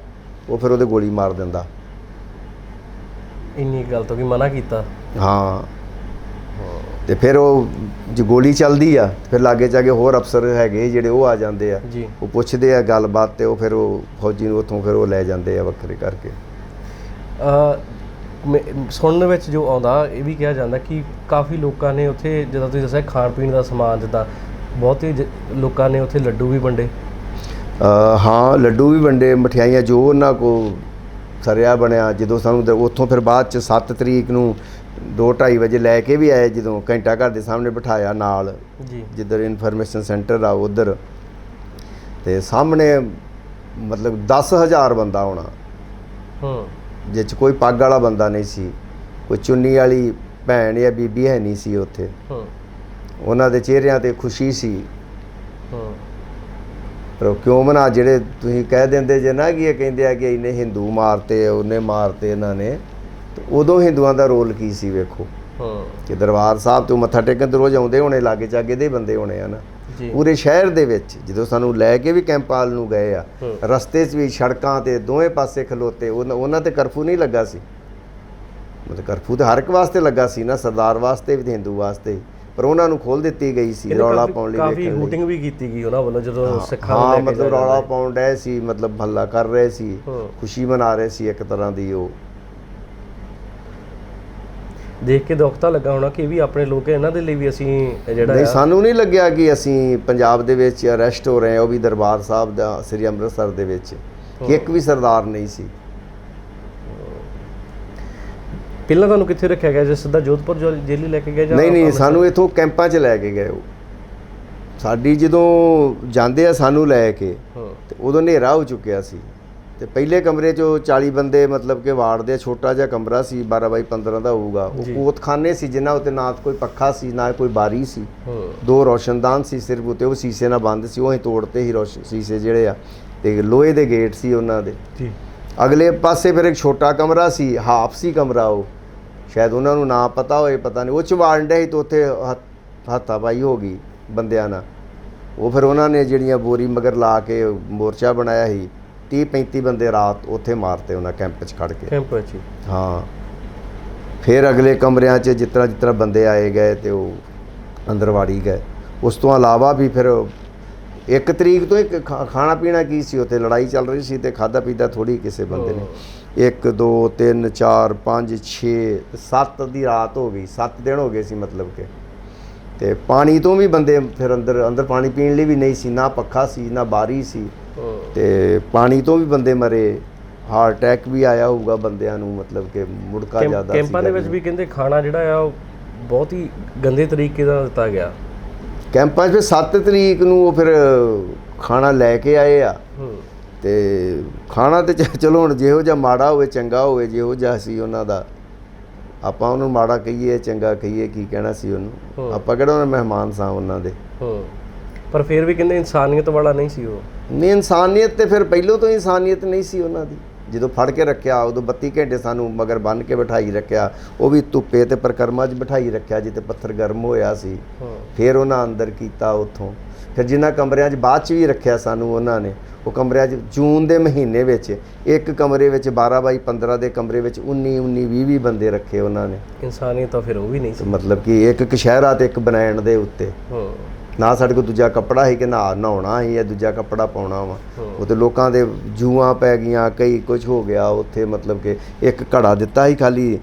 ਉਹ ਫਿਰ ਉਹਦੇ ਗੋਲੀ ਮਾਰ ਦਿੰਦਾ। ਇੰਨੀ ਗੱਲ ਤੋਂ ਕੀ ਮਨਾ ਕੀਤਾ? ਹਾਂ। ਤੇ ਫਿਰ ਉਹ ਜੇ ਗੋਲੀ ਚੱਲਦੀ ਆ ਫਿਰ ਲਾਗੇ ਚਾਗੇ ਹੋਰ ਅਫਸਰ ਹੈਗੇ ਜਿਹੜੇ ਉਹ ਆ ਜਾਂਦੇ ਆ, ਉਹ ਪੁੱਛਦੇ ਆ ਗੱਲਬਾਤ, ਤੇ ਉਹ ਫਿਰ ਉਹ ਫੌਜੀ ਨੂੰ ਉੱਥੋਂ ਫਿਰ ਉਹ ਲੈ ਜਾਂਦੇ ਆ ਵੱਖਰੇ ਕਰਕੇ। ਸੁਣਨ ਵਿੱਚ ਜੋ ਆਉਂਦਾ ਇਹ ਵੀ ਕਿਹਾ ਜਾਂਦਾ ਕਿ ਕਾਫੀ ਲੋਕਾਂ ਨੇ ਉੱਥੇ, ਜਿੱਦਾਂ ਤੁਸੀਂ ਦੱਸਿਆ ਖਾਣ ਪੀਣ ਦਾ ਸਮਾਨ, ਜਿੱਦਾਂ ਬਹੁਤੇ ਲੋਕਾਂ ਨੇ ਉੱਥੇ ਲੱਡੂ ਵੀ ਵੰਡੇ। ਹਾਂ ਲੱਡੂ ਵੀ ਵੰਡੇ, ਮਠਿਆਈਆਂ ਜੋ ਉਹਨਾਂ ਕੋਲ ਸਰਿਆ ਬਣਿਆ। ਜਦੋਂ ਸਾਨੂੰ ਉੱਥੋਂ ਫਿਰ ਬਾਅਦ 'ਚ 7 ਤਰੀਕ ਨੂੰ 2-2:30 ਵਜੇ ਲੈ ਕੇ ਵੀ ਆਏ, ਜਦੋਂ ਘੰਟਾ ਘਰ ਦੇ ਸਾਹਮਣੇ ਬਿਠਾਇਆ ਨਾਲ ਜਿੱਧਰ ਇਨਫੋਰਮੇਸ਼ਨ ਸੈਂਟਰ ਆ ਉੱਧਰ, ਤੇ ਸਾਹਮਣੇ ਮਤਲਬ 10,000 ਬੰਦਾ ਹੋਣਾ, ਜਿਸ 'ਚ ਕੋਈ ਪੱਗ ਵਾਲਾ ਬੰਦਾ ਨਹੀਂ ਸੀ, ਕੋਈ ਚੁੰਨੀ ਵਾਲੀ ਭੈਣ ਜਾਂ ਬੀਬੀ ਹੈ ਨਹੀਂ ਸੀ ਉੱਥੇ। ਉਹਨਾਂ ਦੇ ਚਿਹਰਿਆਂ 'ਤੇ ਖੁਸ਼ੀ ਸੀ। ਪਰ ਕਿਉਂ ਮਨਾ, ਜਿਹੜੇ ਤੁਸੀਂ ਕਹਿ ਦਿੰਦੇ ਜੇ ਨਾ ਕਿ ਇਹ ਕਹਿੰਦੇ ਆ ਕਿ ਇਹਨੇ ਹਿੰਦੂ ਮਾਰਤੇ, ਉਹਨੇ ਮਾਰਤੇ ਇਹਨਾਂ ਨੇ, ਤੇ ਉਦੋਂ ਹਿੰਦੂਆਂ ਦਾ ਰੋਲ ਕੀ ਸੀ ਵੇਖੋ। ਕਿ ਦਰਬਾਰ ਸਾਹਿਬ ਤੋਂ ਮੱਥਾ ਟੇਕਣ ਰੋਜ਼ ਆਉਂਦੇ ਹੋਣੇ, ਲਾਗੇ ਚਾਗੇ ਦੇ ਬੰਦੇ ਹੋਣੇ ਹਨ ਪੂਰੇ ਸ਼ਹਿਰ ਦੇ ਵਿੱਚ। ਜਦੋਂ ਸਾਨੂੰ ਲੈ ਕੇ ਵੀ ਕੈਂਪਾਲ ਨੂੰ ਗਏ ਆ, ਰਸਤੇ 'ਚ ਵੀ ਸੜਕਾਂ 'ਤੇ ਦੋਵੇਂ ਪਾਸੇ ਖਲੋਤੇ, ਉਹਨਾਂ 'ਤੇ ਕਰਫਿਊ ਨਹੀਂ ਲੱਗਾ ਸੀ। ਮਤਲਬ ਕਰਫਿਊ ਤਾਂ ਹਰ ਇੱਕ ਵਾਸਤੇ ਲੱਗਾ ਸੀ ਨਾ, ਸਰਦਾਰ ਵਾਸਤੇ ਵੀ ਤੇ ਹਿੰਦੂ ਵਾਸਤੇ ਵੀ, ਪਰ ਉਹਨਾਂ ਨੂੰ ਖੋਲ੍ਹ ਦਿੱਤੀ ਗਈ ਸੀ ਰੌਲਾ ਪਾਉਣ ਲਈ। ਕਾਫੀ ਹੂਟਿੰਗ ਵੀ ਕੀਤੀ ਗਈ ਉਹਨਾਂ ਵੱਲੋਂ ਜਦੋਂ ਸਿੱਖਾਂ ਨੂੰ ਲੈ ਕੇ ਮਤਲਬ ਰੌਲਾ ਪਾਉਣ ਡਏ ਸੀ, ਮਤਲਬ ਹੱਲਾ ਕਰ ਰਹੇ ਸੀ, ਖੁਸ਼ੀ ਮਨਾ ਰਹੇ ਸੀ ਇੱਕ ਤਰ੍ਹਾਂ ਦੀ। ਉਹ ਦੇਖ ਕੇ ਦੁੱਖ ਤਾਂ ਲੱਗਾ ਹੋਣਾ ਕਿ ਇਹ ਵੀ ਆਪਣੇ ਲੋਕ, ਇਹਨਾਂ ਦੇ ਲਈ ਵੀ ਅਸੀਂ ਜਿਹੜਾ ਨਹੀਂ, ਸਾਨੂੰ ਨਹੀਂ ਲੱਗਿਆ ਕਿ ਅਸੀਂ ਪੰਜਾਬ ਦੇ ਵਿੱਚ ਅਰੈਸਟ ਹੋ ਰਹੇ ਹਾਂ, ਉਹ ਵੀ ਦਰਬਾਰ ਸਾਹਿਬ ਦਾ ਸ੍ਰੀ ਅੰਮ੍ਰਿਤਸਰ ਦੇ ਵਿੱਚ, ਕਿ ਇੱਕ ਵੀ ਸਰਦਾਰ ਨਹੀਂ ਸੀ। ਪਹਿਲਾਂ ਤੁਹਾਨੂੰ ਕਿੱਥੇ ਰੱਖਿਆ ਗਿਆ? ਜੇ ਸਿੱਧਾ ਜੋਧਪੁਰ ਜੇਲ੍ਹ ਲੈ ਕੇ ਗਏ ਜਾਂ? ਨਹੀਂ, ਸਾਨੂੰ ਇੱਥੋਂ ਕੈਂਪਾਂ 'ਚ ਲੈ ਕੇ ਗਏ। ਉਹ ਸਾਡੀ ਜਦੋਂ ਜਾਂਦੇ ਆ ਸਾਨੂੰ ਲੈ ਕੇ, ਤੇ ਉਦੋਂ ਹਨੇਰਾ ਹੋ ਚੁੱਕਿਆ ਸੀ, ਤੇ ਪਹਿਲੇ ਕਮਰੇ 'ਚੋਂ 40 ਬੰਦੇ ਮਤਲਬ ਕਿ ਵਾਰਡ ਦੇ, ਛੋਟਾ ਜਿਹਾ ਕਮਰਾ ਸੀ 12x15 ਦਾ ਹੋਊਗਾ। ਉਹ ਕੋਤਖਾਨੇ ਸੀ ਜਿਨ੍ਹਾਂ ਉੱਤੇ ਨਾ ਕੋਈ ਪੱਖਾ ਸੀ ਨਾ ਕੋਈ ਬਾਰੀ ਸੀ, 2 ਰੋਸ਼ਨਦਾਨ ਸੀ ਸਿਰਫ ਉੱਤੇ, ਉਹ ਸ਼ੀਸ਼ੇ ਨਾਲ ਬੰਦ ਸੀ, ਉਹ ਅਸੀਂ ਤੋੜਤੇ ਹੀ ਸ਼ੀਸ਼ੇ ਜਿਹੜੇ ਆ, ਤੇ ਲੋਹੇ ਦੇ ਗੇਟ ਸੀ ਉਹਨਾਂ ਦੇ। ਅਗਲੇ ਪਾਸੇ ਫਿਰ ਇੱਕ ਛੋਟਾ ਕਮਰਾ ਸੀ, ਹਾਫ ਸੀ ਕਮਰਾ, ਉਹ ਸ਼ਾਇਦ ਉਹਨਾਂ ਨੂੰ ਨਾ ਪਤਾ ਹੋਏ, ਪਤਾ ਨਹੀਂ, ਉਹ 'ਚ ਵਾਰਨ ਡੇ ਸੀ, ਤਾਂ ਉੱਥੇ ਹੱਥਾਪਾਈ ਹੋ ਗਈ ਬੰਦਿਆਂ ਨਾਲ। ਉਹ ਫਿਰ ਉਹਨਾਂ ਨੇ ਜਿਹੜੀਆਂ ਬੋਰੀ ਮਗਰ ਲਾ ਕੇ ਮੋਰਚਾ ਬਣਾਇਆ ਸੀ, 30-35 ਬੰਦੇ ਰਾਤ ਉੱਥੇ ਮਾਰਤੇ ਉਹਨਾਂ ਕੈਂਪ 'ਚ ਖੜ੍ਹ ਕੇ। ਕੈਂਪ 'ਚ? ਹਾਂ। ਫਿਰ ਅਗਲੇ ਕਮਰਿਆਂ 'ਚ ਜਿਸ ਤਰ੍ਹਾਂ ਬੰਦੇ ਆਏ ਗਏ ਤੇ ਉਹ ਅੰਦਰ ਵਾੜੀ ਗਏ। ਉਸ ਤੋਂ ਇਲਾਵਾ ਵੀ ਫਿਰ 1 ਤਰੀਕ ਤੋਂ ਇੱਕ ਖਾਣਾ ਪੀਣਾ ਕੀ ਸੀ, ਉੱਥੇ ਲੜਾਈ ਚੱਲ ਰਹੀ ਸੀ, ਤੇ ਖਾਧਾ ਪੀਤਾ ਥੋੜ੍ਹੀ ਕਿਸੇ ਬੰਦੇ ਨੇ। 1 2 3 4 5 6 7 ਦੀ ਰਾਤ ਹੋ ਗਈ, 7 ਦਿਨ ਹੋ ਗਏ ਸੀ ਮਤਲਬ ਕਿ। ਤੇ ਪਾਣੀ ਤੋਂ ਵੀ ਬੰਦੇ ਫਿਰ ਅੰਦਰ ਪਾਣੀ ਪੀਣ ਲਈ ਵੀ ਨਹੀਂ ਸੀ, ਨਾ ਪੱਖਾ ਸੀ ਨਾ ਬਾਰੀ ਸੀ, ਤੇ ਪਾਣੀ ਤੋਂ ਵੀ ਬੰਦੇ ਮਰੇ। ਹਾਰਟ ਅਟੈਕ ਵੀ ਆਇਆ ਹੋਊਗਾ ਬੰਦਿਆਂ ਨੂੰ, ਮਤਲਬ ਕਿ ਮੁੜਕਾ ਜ਼ਿਆਦਾ ਸੀ। ਕੈਂਪਾਂ ਦੇ ਵਿੱਚ ਵੀ ਕਹਿੰਦੇ ਖਾਣਾ ਜਿਹੜਾ ਆ ਉਹ ਬਹੁਤ ਹੀ ਗੰਦੇ ਤਰੀਕੇ ਦਾ ਦਿੱਤਾ ਗਿਆ ਕੈਂਪਾਂ 'ਚ। ਫਿਰ 7 ਤਰੀਕ ਨੂੰ ਉਹ ਫਿਰ ਖਾਣਾ ਲੈ ਕੇ ਆਏ ਆ, ਤੇ ਖਾਣਾ ਤੇ ਚਲੋ ਹੁਣ ਜਿਹੋ ਜਿਹਾ ਮਾੜਾ ਹੋਵੇ ਚੰਗਾ ਹੋਵੇ, ਜਿਹੋ ਜਿਹਾ ਸੀ ਉਹਨਾਂ ਦਾ, ਆਪਾਂ ਉਹਨੂੰ ਮਾੜਾ ਕਹੀਏ ਚੰਗਾ ਕਹੀਏ, ਕੀ ਕਹਿਣਾ ਸੀ ਉਹਨੂੰ, ਆਪਾਂ ਕਿਹੜਾ ਉਹਨਾਂ ਮਹਿਮਾਨ ਸਾਂ ਉਹਨਾਂ ਦੇ। ਪਰ ਫਿਰ ਵੀ ਕਹਿੰਦੇ ਇਨਸਾਨੀਅਤ ਵਾਲਾ ਨਹੀਂ ਸੀ ਉਹ। ਨਹੀਂ, ਇਨਸਾਨੀਅਤ ਤੇ ਫਿਰ ਪਹਿਲੋਂ ਤੋਂ ਇਨਸਾਨੀਅਤ ਨਹੀਂ ਸੀ ਉਹਨਾਂ ਦੀ। ਜਦੋਂ ਫੜ ਕੇ ਰੱਖਿਆ ਉਦੋਂ 32 ਘੰਟੇ ਸਾਨੂੰ ਮਗਰ ਬੰਨ੍ਹ ਕੇ ਬਿਠਾਈ ਰੱਖਿਆ, ਉਹ ਵੀ ਧੁੱਪੇ ਤੇ ਪਰਕਰਮਾ 'ਚ ਬਿਠਾਈ ਰੱਖਿਆ ਜਿੱਥੇ ਪੱਥਰ ਗਰਮ ਹੋਇਆ ਸੀ। ਫਿਰ ਉਹਨਾਂ ਅੰਦਰ ਕੀਤਾ ਉੱਥੋਂ। ਫਿਰ ਜਿਨ੍ਹਾਂ ਕਮਰਿਆਂ 'ਚ ਬਾਅਦ 'ਚ ਵੀ ਰੱਖਿਆ ਸਾਨੂੰ ਉਹਨਾਂ ਨੇ, ਉਹ ਕਮਰਿਆਂ 'ਚ ਜੂਨ ਦੇ ਮਹੀਨੇ ਵਿੱਚ ਇੱਕ ਕਮਰੇ ਵਿੱਚ 12 ਬਾਈ 15 ਦੇ ਕਮਰੇ ਵਿੱਚ 19 20 ਬੰਦੇ ਰੱਖੇ ਉਹਨਾਂ ਨੇ। ਇਨਸਾਨੀਅਤ ਤਾਂ ਫਿਰ ਉਹ ਵੀ ਨਹੀਂ ਸੀ, ਮਤਲਬ ਕਿ ਇੱਕ ਕਸ਼ਹਿਰਾ ਤੇ ਇੱਕ ਬਨੈਣ ਦੇ ਉੱਤੇ। ਨਾ ਸਾਡੇ ਕੋਲ ਦੂਜਾ ਕੱਪੜਾ ਸੀ ਕਿ ਨਹਾਉਣਾ ਸੀ ਜਾਂ ਦੂਜਾ ਕੱਪੜਾ ਪਾਉਣਾ ਵਾ। ਉਹ ਤੇ ਲੋਕਾਂ ਦੇ ਜੂਆਂ ਪੈ ਗਈਆਂ, ਕਈ ਕੁਝ ਹੋ ਗਿਆ ਉੱਥੇ। ਮਤਲਬ ਕਿ ਇੱਕ ਘੜਾ ਦਿੱਤਾ ਸੀ ਖਾਲੀ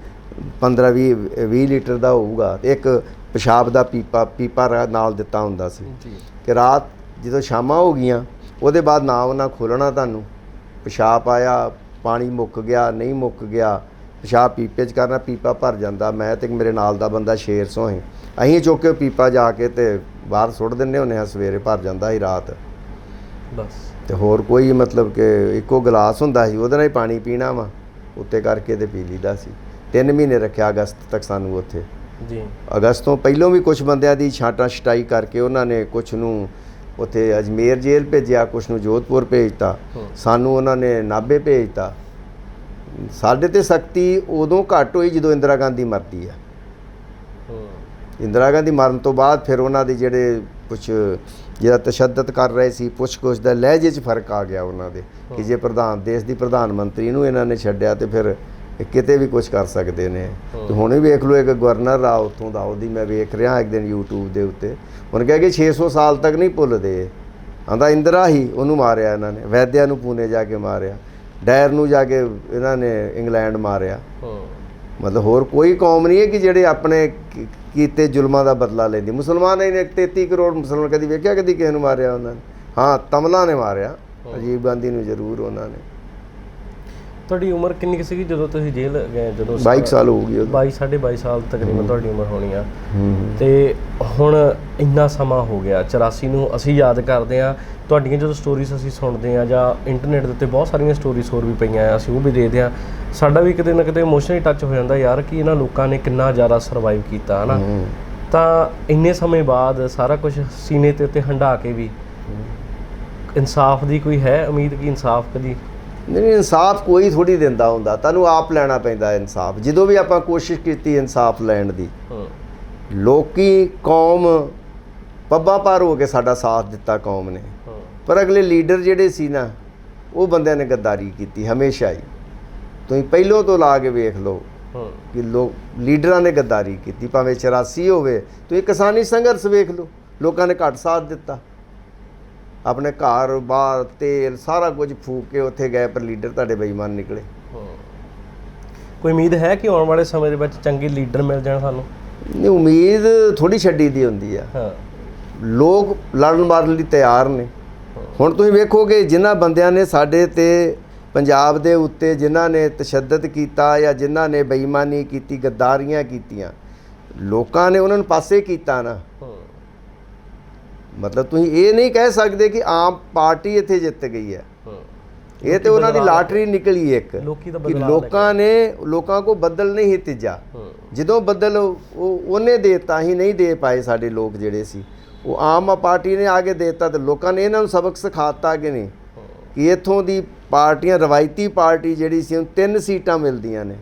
15-20 ਲੀਟਰ ਦਾ ਹੋਊਗਾ, ਤੇ ਇੱਕ ਪਿਸ਼ਾਬ ਦਾ ਪੀਪਾ ਨਾਲ ਦਿੱਤਾ ਹੁੰਦਾ ਸੀ ਕਿ ਰਾਤ ਜਦੋਂ ਸ਼ਾਮਾਂ ਹੋ ਗਈਆਂ ਉਹਦੇ ਬਾਅਦ ਨਾ ਉਹਨਾਂ ਖੋਲ੍ਹਣਾ ਤੁਹਾਨੂੰ। ਪਿਸ਼ਾਬ ਆਇਆ, ਪਾਣੀ ਮੁੱਕ ਗਿਆ, ਨਹੀਂ ਮੁੱਕ ਗਿਆ, ਪਿਸ਼ਾਬ ਪੀਪੇ 'ਚ ਕਰਨਾ, ਪੀਪਾ ਭਰ ਜਾਂਦਾ। ਮੈਂ ਤੇ ਮੇਰੇ ਨਾਲ ਦਾ ਬੰਦਾ ਸ਼ੇਰ ਸੋਂ ਸੀ, ਅਸੀਂ ਚੁੱਕ ਕੇ ਪੀਪਾ ਜਾ ਕੇ ਤੇ ਬਾਹਰ ਸੁੱਟ ਦਿੰਦੇ ਹੁੰਦੇ ਹਾਂ, ਸਵੇਰੇ ਭਰ ਜਾਂਦਾ ਸੀ ਰਾਤ ਬਸ। ਤੇ ਹੋਰ ਕੋਈ ਮਤਲਬ ਕਿ ਇੱਕੋ ਗਲਾਸ ਹੁੰਦਾ ਸੀ, ਉਹਦੇ ਨਾਲ ਹੀ ਪਾਣੀ ਪੀਣਾ ਵਾ ਉੱਤੇ ਕਰਕੇ ਤੇ ਪੀ ਲਈਦਾ ਸੀ। 3 ਮਹੀਨੇ ਰੱਖਿਆ ਅਗਸਤ ਤੱਕ ਸਾਨੂੰ ਉੱਥੇ ਜੀ। ਅਗਸਤ ਤੋਂ ਪਹਿਲੋਂ ਵੀ ਕੁਝ ਬੰਦਿਆਂ ਦੀ ਛਾਂਟਾ ਛਟਾਈ ਕਰਕੇ ਉਹਨਾਂ ਨੇ ਕੁਝ ਨੂੰ ਉੱਥੇ ਅਜਮੇਰ ਜੇਲ੍ਹ ਭੇਜਿਆ, ਕੁਝ ਨੂੰ ਜੋਧਪੁਰ ਭੇਜਤਾ, ਸਾਨੂੰ ਉਹਨਾਂ ਨੇ ਨਾਭੇ ਭੇਜਤਾ। ਸਾਡੇ ਤੇ ਸਖਤੀ ਉਦੋਂ ਘੱਟ ਹੋਈ ਜਦੋਂ ਇੰਦਰਾ ਗਾਂਧੀ ਮਰਦੀ ਆ। ਇੰਦਰਾ ਗਾਂਧੀ ਮਰਨ ਤੋਂ ਬਾਅਦ ਫਿਰ ਉਹਨਾਂ ਦੇ ਜਿਹੜੇ ਕੁਝ ਜਿਹੜਾ ਤਸ਼ੱਦਦ ਕਰ ਰਹੇ ਸੀ, ਪੁੱਛ-ਗੁੱਛ ਦਾ ਲਹਿਜੇ 'ਚ ਫਰਕ ਆ ਗਿਆ ਉਹਨਾਂ ਦੇ ਕਿ ਜੇ ਦੇਸ਼ ਦੀ ਪ੍ਰਧਾਨ ਮੰਤਰੀ ਨੂੰ ਇਹਨਾਂ ਨੇ ਛੱਡਿਆ ਤੇ ਫਿਰ ਕਿਤੇ ਵੀ ਕੁਝ ਕਰ ਸਕਦੇ ਨੇ। ਤੇ ਹੁਣ ਵੀ ਵੇਖ ਲਓ, ਇੱਕ ਗਵਰਨਰ ਆ ਉੱਥੋਂ ਦਾ, ਉਹਦੀ ਮੈਂ ਵੇਖ ਰਿਹਾ ਇੱਕ ਦਿਨ YouTube ਦੇ ਉੱਤੇ, ਉਹਨੇ ਕਿਹਾ ਕਿ 600 ਸਾਲ ਤੱਕ ਨਹੀਂ ਭੁੱਲਦੇ। ਆਂਦਾ ਇੰਦਰਾ ਹੀ ਉਹਨੂੰ ਮਾਰਿਆ ਇਹਨਾਂ ਨੇ, ਵੈਦਿਆ ਨੂੰ ਪੂਨੇ ਜਾ ਕੇ ਮਾਰਿਆ, ਡੈਰ ਨੂੰ ਜਾ ਕੇ ਇਹਨਾਂ ਨੇ ਇੰਗਲੈਂਡ ਮਾਰਿਆ। ਮਤਲਬ ਹੋਰ ਕੋਈ ਕੌਮ ਨਹੀਂ ਹੈ ਕਿ ਜਿਹੜੇ ਆਪਣੇ ਕੀਤੇ ਜ਼ੁਲਮਾਂ ਦਾ ਬਦਲਾ ਲੈਂਦੀ। ਮੁਸਲਮਾਨ ਨੇ 33 ਕਰੋੜ ਮੁਸਲਮਾਨ ਕਦੀ ਵੇਖਿਆ ਕਦੀ ਕਿਸੇ ਨੂੰ ਮਾਰਿਆ ਉਹਨਾਂ ਨੇ? ਹਾਂ, ਤਮਲਾ ਨੇ ਮਾਰਿਆ ਰਾਜੀਵ ਗਾਂਧੀ ਨੂੰ ਜ਼ਰੂਰ ਉਹਨਾਂ ਨੇ। ਤੁਹਾਡੀ ਉਮਰ ਕਿੰਨੀ ਸੀਗੀ ਜਦੋਂ ਤੁਸੀਂ ਜੇਲ੍ਹ ਗਏ? ਜਦੋਂ 22 ਸਾਲ ਹੋ ਗਈ। 22 ਸਾਲ ਤਕਰੀਬਨ ਤੁਹਾਡੀ ਉਮਰ ਹੋਣੀ ਆ। ਤੇ ਹੁਣ ਇੰਨਾ ਸਮਾਂ ਹੋ ਗਿਆ, 84 ਨੂੰ ਅਸੀਂ ਯਾਦ ਕਰਦੇ ਹਾਂ। ਤੁਹਾਡੀਆਂ ਜਦੋਂ ਸਟੋਰੀਜ਼ ਅਸੀਂ ਸੁਣਦੇ ਹਾਂ ਜਾਂ ਇੰਟਰਨੈਟ ਦੇ ਉੱਤੇ ਬਹੁਤ ਸਾਰੀਆਂ ਸਟੋਰੀਜ਼ ਹੋਰ ਵੀ ਪਈਆਂ ਆ, ਅਸੀਂ ਉਹ ਵੀ ਦੇਖਦੇ ਹਾਂ, ਸਾਡਾ ਵੀ ਕਿਤੇ ਨਾ ਕਿਤੇ ਇਮੋਸ਼ਨਲੀ ਟੱਚ ਹੋ ਜਾਂਦਾ ਯਾਰ ਕਿ ਇਹਨਾਂ ਲੋਕਾਂ ਨੇ ਕਿੰਨਾ ਜ਼ਿਆਦਾ ਸਰਵਾਈਵ ਕੀਤਾ ਹੈ ਨਾ। ਤਾਂ ਇੰਨੇ ਸਮੇਂ ਬਾਅਦ ਸਾਰਾ ਕੁਝ ਸੀਨੇ ਤੇ ਉੱਤੇ ਹੰਢਾ ਕੇ ਵੀ ਇਨਸਾਫ ਦੀ ਕੋਈ ਹੈ ਉਮੀਦ ਕਿ ਇਨਸਾਫ ਕਦੀ? ਨਹੀਂ, ਇਨਸਾਫ ਕੋਈ ਥੋੜ੍ਹੀ ਦਿੰਦਾ ਹੁੰਦਾ, ਤੁਹਾਨੂੰ ਆਪ ਲੈਣਾ ਪੈਂਦਾ ਇਨਸਾਫ। ਜਦੋਂ ਵੀ ਆਪਾਂ ਕੋਸ਼ਿਸ਼ ਕੀਤੀ ਇਨਸਾਫ ਲੈਣ ਦੀ, ਲੋਕੀ ਕੌਮ ਪੱਬਾਂ ਭਾਰ ਹੋ ਕੇ ਸਾਡਾ ਸਾਥ ਦਿੱਤਾ ਕੌਮ ਨੇ, ਪਰ ਅਗਲੇ ਲੀਡਰ ਜਿਹੜੇ ਸੀ ਨਾ, ਉਹ ਬੰਦਿਆਂ ਨੇ ਗੱਦਾਰੀ ਕੀਤੀ ਹਮੇਸ਼ਾ ਹੀ। ਤੁਸੀਂ ਪਹਿਲੋਂ ਤੋਂ ਲਾ ਕੇ ਵੇਖ ਲਓ ਕਿ ਲੀਡਰਾਂ ਨੇ ਗੱਦਾਰੀ ਕੀਤੀ, ਭਾਵੇਂ 84 ਹੋਵੇ। ਤੁਸੀਂ ਕਿਸਾਨੀ ਸੰਘਰਸ਼ ਵੇਖ ਲਓ, ਲੋਕਾਂ ਨੇ ਘੱਟ ਸਾਥ ਦਿੱਤਾ, ਆਪਣੇ ਘਰ ਬਾਹਰ ਤੇਲ ਸਾਰਾ ਕੁਝ ਫੂਕ ਕੇ ਉੱਥੇ ਗਏ, ਪਰ ਲੀਡਰ ਤੁਹਾਡੇ ਬੇਈਮਾਨ ਨਿਕਲੇ। ਕੋਈ ਉਮੀਦ ਹੈ ਕਿ ਆਉਣ ਵਾਲੇ ਸਮੇਂ ਦੇ ਵਿੱਚ ਚੰਗੇ ਲੀਡਰ ਮਿਲ ਜਾਣ ਸਾਨੂੰ? ਨਹੀਂ, ਉਮੀਦ ਥੋੜ੍ਹੀ ਛੱਡੀ ਦੀ ਹੁੰਦੀ ਆ। ਲੋਕ ਲੜਨ ਮਾਰਨ ਲਈ ਤਿਆਰ ਨੇ। ਹੁਣ ਤੁਸੀਂ ਵੇਖੋਗੇ ਜਿਨ੍ਹਾਂ ਬੰਦਿਆਂ ਨੇ ਸਾਡੇ ਤੇ ਪੰਜਾਬ ਦੇ ਉੱਤੇ ਜਿਨ੍ਹਾਂ ਨੇ ਤਸ਼ੱਦਦ ਕੀਤਾ ਜਾਂ ਜਿਨ੍ਹਾਂ ਨੇ ਬੇਈਮਾਨੀ ਕੀਤੀ, ਗੱਦਾਰੀਆਂ ਕੀਤੀਆਂ, ਲੋਕਾਂ ਨੇ ਉਹਨਾਂ ਨੂੰ ਪਾਸੇ ਕੀਤਾ ਨਾ। ਮਤਲਬ ਤੁਸੀਂ ਇਹ ਨਹੀਂ ਕਹਿ ਸਕਦੇ ਕਿ ਆਮ ਪਾਰਟੀ ਇੱਥੇ ਜਿੱਤ ਗਈ ਹੈ। ਇਹ ਤੇ ਉਹਨਾਂ ਦੀ ਲਾਟਰੀ ਨਿਕਲੀ ਇੱਕ ਕਿ ਲੋਕਾਂ ਕੋ ਬਦਲ ਨਹੀਂ ਤੀਜਾ। ਜਦੋਂ ਬਦਲ ਉਹਨੇ ਦੇਤਾ ਹੀ ਨਹੀਂ ਦੇ ਪਾਏ ਸਾਡੇ ਲੋਕ ਜਿਹੜੇ ਸੀ, ਉਹ ਆਮ ਪਾਰਟੀ ਨੇ ਆ ਕੇ ਦੇਤਾ ਤੇ ਲੋਕਾਂ ਨੇ ਇਹਨਾਂ ਨੂੰ ਸਬਕ ਸਿਖਾਤਾ ਕਿ ਨਹੀਂ ਕਿ ਇੱਥੋਂ ਦੀ ਪਾਰਟੀਆਂ, ਰਵਾਇਤੀ ਪਾਰਟੀ ਜਿਹੜੀ ਸੀ, ਉਹਨੂੰ 3 ਸੀਟਾਂ ਮਿਲਦੀਆਂ ਨੇ।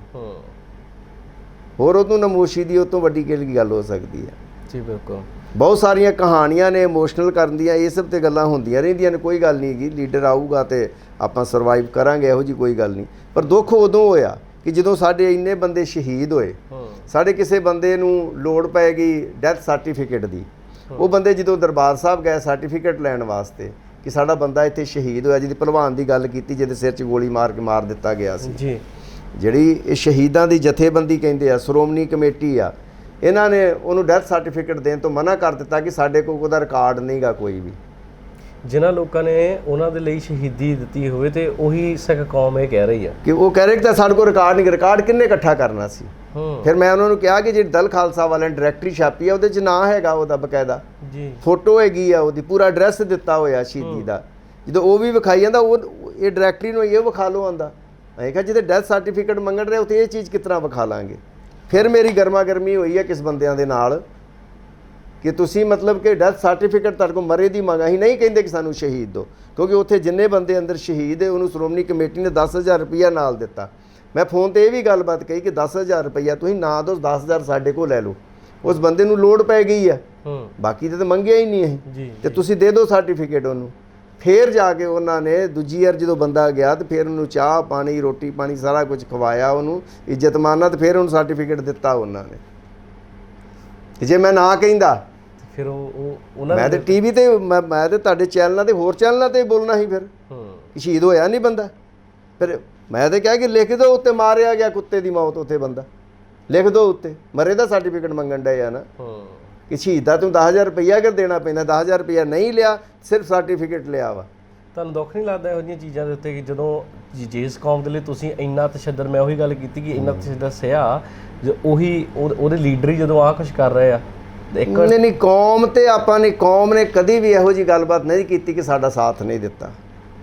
ਹੋਰ ਉਹ ਤੋਂ ਨਮੋਸ਼ੀ ਦੀ ਉਹ ਤੋਂ ਵੱਡੀ ਕਿਹੜੀ ਗੱਲ ਹੋ ਸਕਦੀ ਹੈ? ਜੀ ਬਿਲਕੁਲ। ਬਹੁਤ ਸਾਰੀਆਂ ਕਹਾਣੀਆਂ ਨੇ ਇਮੋਸ਼ਨਲ ਕਰਨ ਦੀਆਂ, ਇਹ ਸਭ ਤੇ ਗੱਲਾਂ ਹੁੰਦੀਆਂ ਰਹਿੰਦੀਆਂ ਨੇ। ਕੋਈ ਗੱਲ ਨਹੀਂ ਹੈਗੀ, ਲੀਡਰ ਆਊਗਾ ਤੇ ਆਪਾਂ ਸਰਵਾਈਵ ਕਰਾਂਗੇ, ਇਹੋ ਜਿਹੀ ਕੋਈ ਗੱਲ ਨਹੀਂ। ਪਰ ਦੁੱਖ ਉਦੋਂ ਹੋਇਆ ਕਿ ਜਦੋਂ ਸਾਡੇ ਇੰਨੇ ਬੰਦੇ ਸ਼ਹੀਦ ਹੋਏ। ਸਾਡੇ ਕਿਸੇ ਬੰਦੇ ਨੂੰ ਲੋੜ ਪੈ ਗਈ ਡੈਥ ਸਰਟੀਫਿਕੇਟ ਦੀ, ਉਹ ਬੰਦੇ ਜਦੋਂ ਦਰਬਾਰ ਸਾਹਿਬ ਗਏ ਸਰਟੀਫਿਕੇਟ ਲੈਣ ਵਾਸਤੇ ਕਿ ਸਾਡਾ ਬੰਦਾ ਇੱਥੇ ਸ਼ਹੀਦ ਹੋਇਆ, ਜਿਹਦੀ ਭਲਵਾਨ ਦੀ ਗੱਲ ਕੀਤੀ, ਜਿਹਦੇ ਸਿਰ 'ਚ ਗੋਲੀ ਮਾਰ ਕੇ ਮਾਰ ਦਿੱਤਾ ਗਿਆ ਸੀ ਜੀ। ਜਿਹੜੀ ਇਹ ਸ਼ਹੀਦਾਂ ਦੀ ਜਥੇਬੰਦੀ ਕਹਿੰਦੇ ਆ, ਸ਼੍ਰੋਮਣੀ ਕਮੇਟੀ ਆ, ਇਹਨਾਂ ਨੇ ਉਹਨੂੰ ਡੈਥ ਸਰਟੀਫਿਕੇਟ ਦੇਣ ਤੋਂ ਮਨਾ ਕਰ ਦਿੱਤਾ ਕਿ ਸਾਡੇ ਕੋਲ ਉਹਦਾ ਰਿਕਾਰਡ ਨਹੀਂਗਾ ਕੋਈ ਵੀ। ਜਿਨ੍ਹਾਂ ਲੋਕਾਂ ਨੇ ਉਹਨਾਂ ਦੇ ਲਈ ਸ਼ਹੀਦੀ ਦਿੱਤੀ ਹੋਵੇ ਤੇ ਉਹੀ ਸਿੱਖ ਕੌਮ ਇਹ ਕਹਿ ਰਹੀ ਆ ਕਿ ਉਹ ਕਹਿ ਰਹੇ ਕਿ ਤਾਂ ਸਾਡੇ ਕੋਲ ਰਿਕਾਰਡ ਕਿੰਨੇ ਇਕੱਠਾ ਕਰਨਾ ਸੀ। ਫਿਰ ਮੈਂ ਉਹਨਾਂ ਨੂੰ ਕਿਹਾ ਕਿ ਜਿਹੜੀ ਦਲ ਖਾਲਸਾ ਵਾਲਿਆਂ ਨੇ ਡਾਇਰੈਕਟਰੀ ਛਾਪੀ ਆ ਉਹਦੇ 'ਚ ਨਾਂ ਹੈਗਾ ਉਹਦਾ ਬਕਾਇਦਾ ਜੀ, ਫੋਟੋ ਹੈਗੀ ਆ ਉਹਦੀ, ਪੂਰਾ ਐਡਰੈਸ ਦਿੱਤਾ ਹੋਇਆ ਸ਼ਹੀਦੀ ਦਾ। ਜਦੋਂ ਉਹ ਵੀ ਵਿਖਾਈ ਜਾਂਦਾ ਉਹ ਇਹ ਡਾਇਰੈਕਟਰੀ ਨੂੰ ਇਹ ਵਿਖਾ ਲਓ ਆਂਦਾ। ਮੈਂ ਕਿਹਾ ਜਿਹਦੇ ਡੈਥ ਸਰਟੀਫਿਕੇਟ ਮੰਗਣ ਰਹੇ ਉੱਥੇ ਇਹ ਚੀਜ਼ ਕਿਸ ਤਰ੍ਹਾਂ ਵਿਖਾ ਲਾਂਗੇ। ਫਿਰ ਮੇਰੀ ਗਰਮਾ ਗਰਮੀ ਹੋਈ ਹੈ ਕਿਸ ਬੰਦਿਆਂ ਦੇ ਨਾਲ ਕਿ ਤੁਸੀਂ ਮਤਲਬ ਕਿ ਡੈਥ ਸਰਟੀਫਿਕੇਟ ਤੁਹਾਡੇ ਕੋਲ ਮਰੇ ਦੀ ਮੰਗ, ਅਸੀਂ ਨਹੀਂ ਕਹਿੰਦੇ ਕਿ ਸਾਨੂੰ ਸ਼ਹੀਦ ਦਿਓ, ਕਿਉਂਕਿ ਉੱਥੇ ਜਿੰਨੇ ਬੰਦੇ ਅੰਦਰ ਸ਼ਹੀਦ ਹੈ ਉਹਨੂੰ ਸ਼੍ਰੋਮਣੀ ਕਮੇਟੀ ਨੇ 10,000 ਰੁਪਈਆ ਨਾਲ ਦਿੱਤਾ। ਮੈਂ ਫੋਨ ਤੇ ਇਹ ਵੀ ਗੱਲਬਾਤ ਕਹੀ ਕਿ 10,000 ਰੁਪਈਆ ਤੁਸੀਂ ਨਾ ਦਿਓ, 10,000 ਸਾਡੇ ਕੋਲ ਲੈ ਲਓ। ਉਸ ਬੰਦੇ ਨੂੰ ਲੋੜ ਪੈ ਗਈ ਹੈ, ਬਾਕੀ ਤਾਂ ਮੰਗਿਆ ਹੀ ਨਹੀਂ ਅਸੀਂ, ਤੇ ਤੁਸੀਂ ਦੇ ਦਿਓ ਸਰਟੀਫਿਕੇਟ ਉਹਨੂੰ। ਫਿਰ ਜਾ ਕੇ ਉਹਨਾਂ ਨੇ ਦੂਜੀ ਵਾਰ ਜਦੋਂ ਬੰਦਾ ਗਿਆ ਤੇ ਫਿਰ ਉਹਨੂੰ ਚਾਹ ਪਾਣੀ ਰੋਟੀ ਪਾਣੀ ਸਾਰਾ ਕੁਝ ਖਵਾਇਆ, ਉਹਨੂੰ ਇੱਜ਼ਤ ਮਾਨਾ, ਤੇ ਫਿਰ ਉਹਨੂੰ ਸਰਟੀਫਿਕੇਟ ਦਿੱਤਾ ਉਹਨਾਂ ਨੇ। ਤੇ ਜੇ ਮੈਂ ਨਾ ਕਹਿੰਦਾ ਫਿਰ ਉਹਨਾਂ ਮੈਂ ਤੇ ਟੀਵੀ ਤੇ ਮੈਂ ਤੇ ਤੁਹਾਡੇ ਚੈਨਲਾਂ ਤੇ ਹੋਰ ਚੈਨਲਾਂ ਤੇ ਬੋਲਣਾ ਸੀ ਫਿਰ ਕਿ ਸ਼ਹੀਦ ਹੋਇਆ ਨਹੀਂ ਬੰਦਾ। ਫਿਰ ਮੈਂ ਤੇ ਕਿਹਾ ਕਿ ਲਿਖ ਦਿਓ ਉੱਤੇ ਮਾਰਿਆ ਗਿਆ ਕੁੱਤੇ ਦੀ ਮੌਤ, ਉੱਥੇ ਬੰਦਾ ਲਿਖ ਦਿਓ ਉੱਤੇ, ਮਰੇ ਦਾ ਸਰਟੀਫਿਕੇਟ ਮੰਗਣ ਡਏ ਆ ਨਾ ਕਿ ਸ਼ਹੀਦ ਦਾ ਤੂੰ 10,000 ਰੁਪਈਆ ਕਰ ਦੇਣਾ ਪੈਂਦਾ, 10,000 ਰੁਪਈਆ ਨਹੀਂ ਲਿਆ, ਸਿਰਫ ਸਰਟੀਫਿਕੇਟ ਲਿਆ ਵਾ। ਤੁਹਾਨੂੰ ਦੁੱਖ ਨਹੀਂ ਲੱਗਦਾ ਇਹੋ ਜਿਹੀਆਂ ਚੀਜ਼ਾਂ ਦੇ ਉੱਤੇ ਕਿ ਜਦੋਂ ਜਿਸ ਕੌਮ ਦੇ ਲਈ ਤੁਸੀਂ ਇੰਨਾ ਤਸ਼ੱਦਦ, ਮੈਂ ਉਹੀ ਗੱਲ ਕੀਤੀ ਕਿ ਇੰਨਾ ਤਸ਼ੱਦਦ ਸਹਿਆ, ਉਹੀ ਉਹਦੇ ਲੀਡਰ ਹੀ ਜਦੋਂ ਆਹ ਕੁਛ ਕਰ ਰਹੇ ਆ। ਨਹੀਂ ਕੌਮ ਤੇ ਆਪਾਂ ਨੇ, ਕੌਮ ਨੇ ਕਦੀ ਵੀ ਇਹੋ ਜਿਹੀ ਗੱਲਬਾਤ ਨਹੀਂ ਕੀਤੀ ਕਿ ਸਾਡਾ ਸਾਥ ਨਹੀਂ ਦਿੱਤਾ।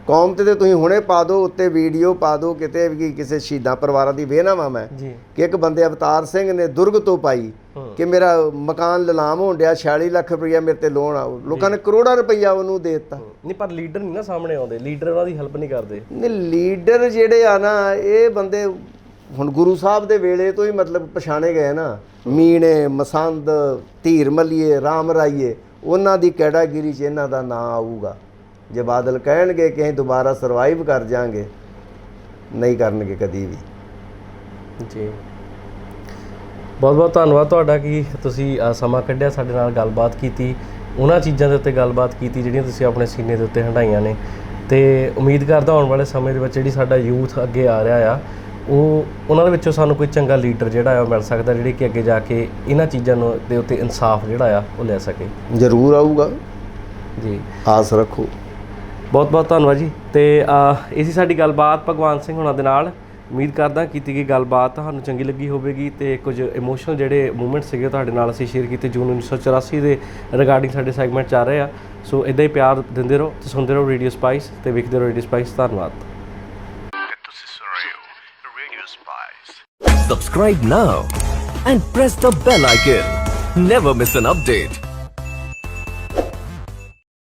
ਕੌਮ ਤੇ ਤੁਸੀਂ ਹੁਣੇ ਪਾ ਦਿਓ ਉੱਤੇ ਵੀਡੀਓ ਪਾ ਦਿਓ ਕਿਤੇ ਵੀ ਕਿਸੇ ਸ਼ਹੀਦਾਂ ਪਰਿਵਾਰਾਂ ਦੀ ਵੇਖਣਾ ਵਾ ਮੈਂ ਕਿ ਇੱਕ ਬੰਦੇ ਅਵਤਾਰ ਸਿੰਘ ਨੇ ਦੁਰਗ ਤੋਂ ਪਾਈ ਕਿ ਮੇਰਾ ਮਕਾਨ ਲਿਲਾਮ ਹੋਣ ਡਿਆ, 46 ਲੱਖ ਰੁਪਈਆ ਮੇਰੇ ਤੇ ਲੋਨ ਆ, ਲੋਕਾਂ ਨੇ ਕਰੋੜਾਂ ਰੁਪਈਆ ਉਹਨੂੰ ਦੇ ਦਿੱਤਾ। ਨਹੀਂ ਪਰ ਲੀਡਰ ਨਹੀਂ ਨਾ ਸਾਹਮਣੇ ਆਉਂਦੇ, ਲੀਡਰ ਉਹਨਾਂ ਦੀ ਹੈਲਪ ਨਹੀਂ ਕਰਦੇ। ਨਹੀਂ ਲੀਡਰ ਜਿਹੜੇ ਆ ਨਾ ਇਹ ਬੰਦੇ ਹੁਣ ਗੁਰੂ ਸਾਹਿਬ ਦੇ ਵੇਲੇ ਤੋਂ ਹੀ ਮਤਲਬ ਪਛਾਣੇ ਗਏ ਨਾ, ਮੀਣੇ ਮਸੰਦ ਧੀਰ ਮੱਲੀਏ ਰਾਮ ਰਾਈਏ, ਉਹਨਾਂ ਦੀ ਕੈਟਾਗਰੀ 'ਚ ਇਹਨਾਂ ਦਾ ਨਾਂ ਆਊਗਾ। ਜੇ ਬਾਦਲ ਕਹਿਣਗੇ ਕਿ ਅਸੀਂ ਦੁਬਾਰਾ ਸਰਵਾਈਵ ਕਰ ਜਾਾਂਗੇ, ਨਹੀਂ ਕਰਨਗੇ ਕਦੀ ਵੀ। ਜੀ ਬਹੁਤ ਬਹੁਤ ਧੰਨਵਾਦ ਤੁਹਾਡਾ ਕਿ ਤੁਸੀਂ ਸਮਾਂ ਕੱਢਿਆ ਸਾਡੇ ਨਾਲ ਗੱਲਬਾਤ ਕੀਤੀ, ਉਹਨਾਂ ਚੀਜ਼ਾਂ ਦੇ ਉੱਤੇ ਗੱਲਬਾਤ ਕੀਤੀ ਜਿਹੜੀਆਂ ਤੁਸੀਂ ਆਪਣੇ ਸੀਨੇ ਦੇ ਉੱਤੇ ਹੰਢਾਈਆਂ ਨੇ। ਤੇ ਉਮੀਦ ਕਰਦਾ ਆਉਣ ਵਾਲੇ ਸਮੇਂ ਦੇ ਵਿੱਚ ਜਿਹੜੀ ਸਾਡਾ ਯੂਥ ਅੱਗੇ ਆ ਰਿਹਾ ਆ, ਉਹਨਾਂ ਦੇ ਵਿੱਚੋਂ ਸਾਨੂੰ ਕੋਈ ਚੰਗਾ ਲੀਡਰ ਜਿਹੜਾ ਆ ਉਹ ਮਿਲ ਸਕਦਾ, ਜਿਹੜੀ ਕਿ ਅੱਗੇ ਜਾ ਕੇ ਇਹਨਾਂ ਚੀਜ਼ਾਂ ਨੂੰ ਦੇ ਉੱਤੇ ਇਨਸਾਫ ਜਿਹੜਾ ਆ ਉਹ ਲੈ ਸਕੇ। ਜ਼ਰੂਰ ਆਊਗਾ ਜੀ, ਆਸ ਰੱਖੋ। ਬਹੁਤ ਬਹੁਤ ਧੰਨਵਾਦ ਜੀ। ਤੇ ਇਹ ਸੀ ਸਾਡੀ ਗੱਲਬਾਤ ਭਗਵਾਨ ਸਿੰਘ ਹੁਣਾਂ ਦੇ ਨਾਲ। ਉਮੀਦ ਕਰਦਾ ਕੀਤੀ ਗਈ ਗੱਲਬਾਤ ਤੁਹਾਨੂੰ ਚੰਗੀ ਲੱਗੀ ਹੋਵੇਗੀ ਤੇ ਕੁਝ ਇਮੋਸ਼ਨਲ ਜਿਹੜੇ ਮੂਮੈਂਟ ਸੀਗੇ ਤੁਹਾਡੇ ਨਾਲ ਅਸੀਂ ਸ਼ੇਅਰ ਕੀਤੇ ਜੂਨ 1984 ਦੇ ਰਿਗਾਰਡਿੰਗ ਸਾਡੇ ਸੈਗਮੈਂਟ ਚੱਲ ਰਹੇ ਆ। ਸੋ ਇੱਦਾਂ ਹੀ ਪਿਆਰ ਦਿੰਦੇ ਰਹੋ ਤੇ ਸੁਣਦੇ ਰਹੋ ਰੇਡੀਓ ਸਪਾਈਸ ਤੇ ਵੇਖਦੇ ਰਹੋ ਰੇਡੀਓ ਸਪਾਈਸ। ਧੰਨਵਾਦ। Subscribe now and press the bell icon. Never miss an update.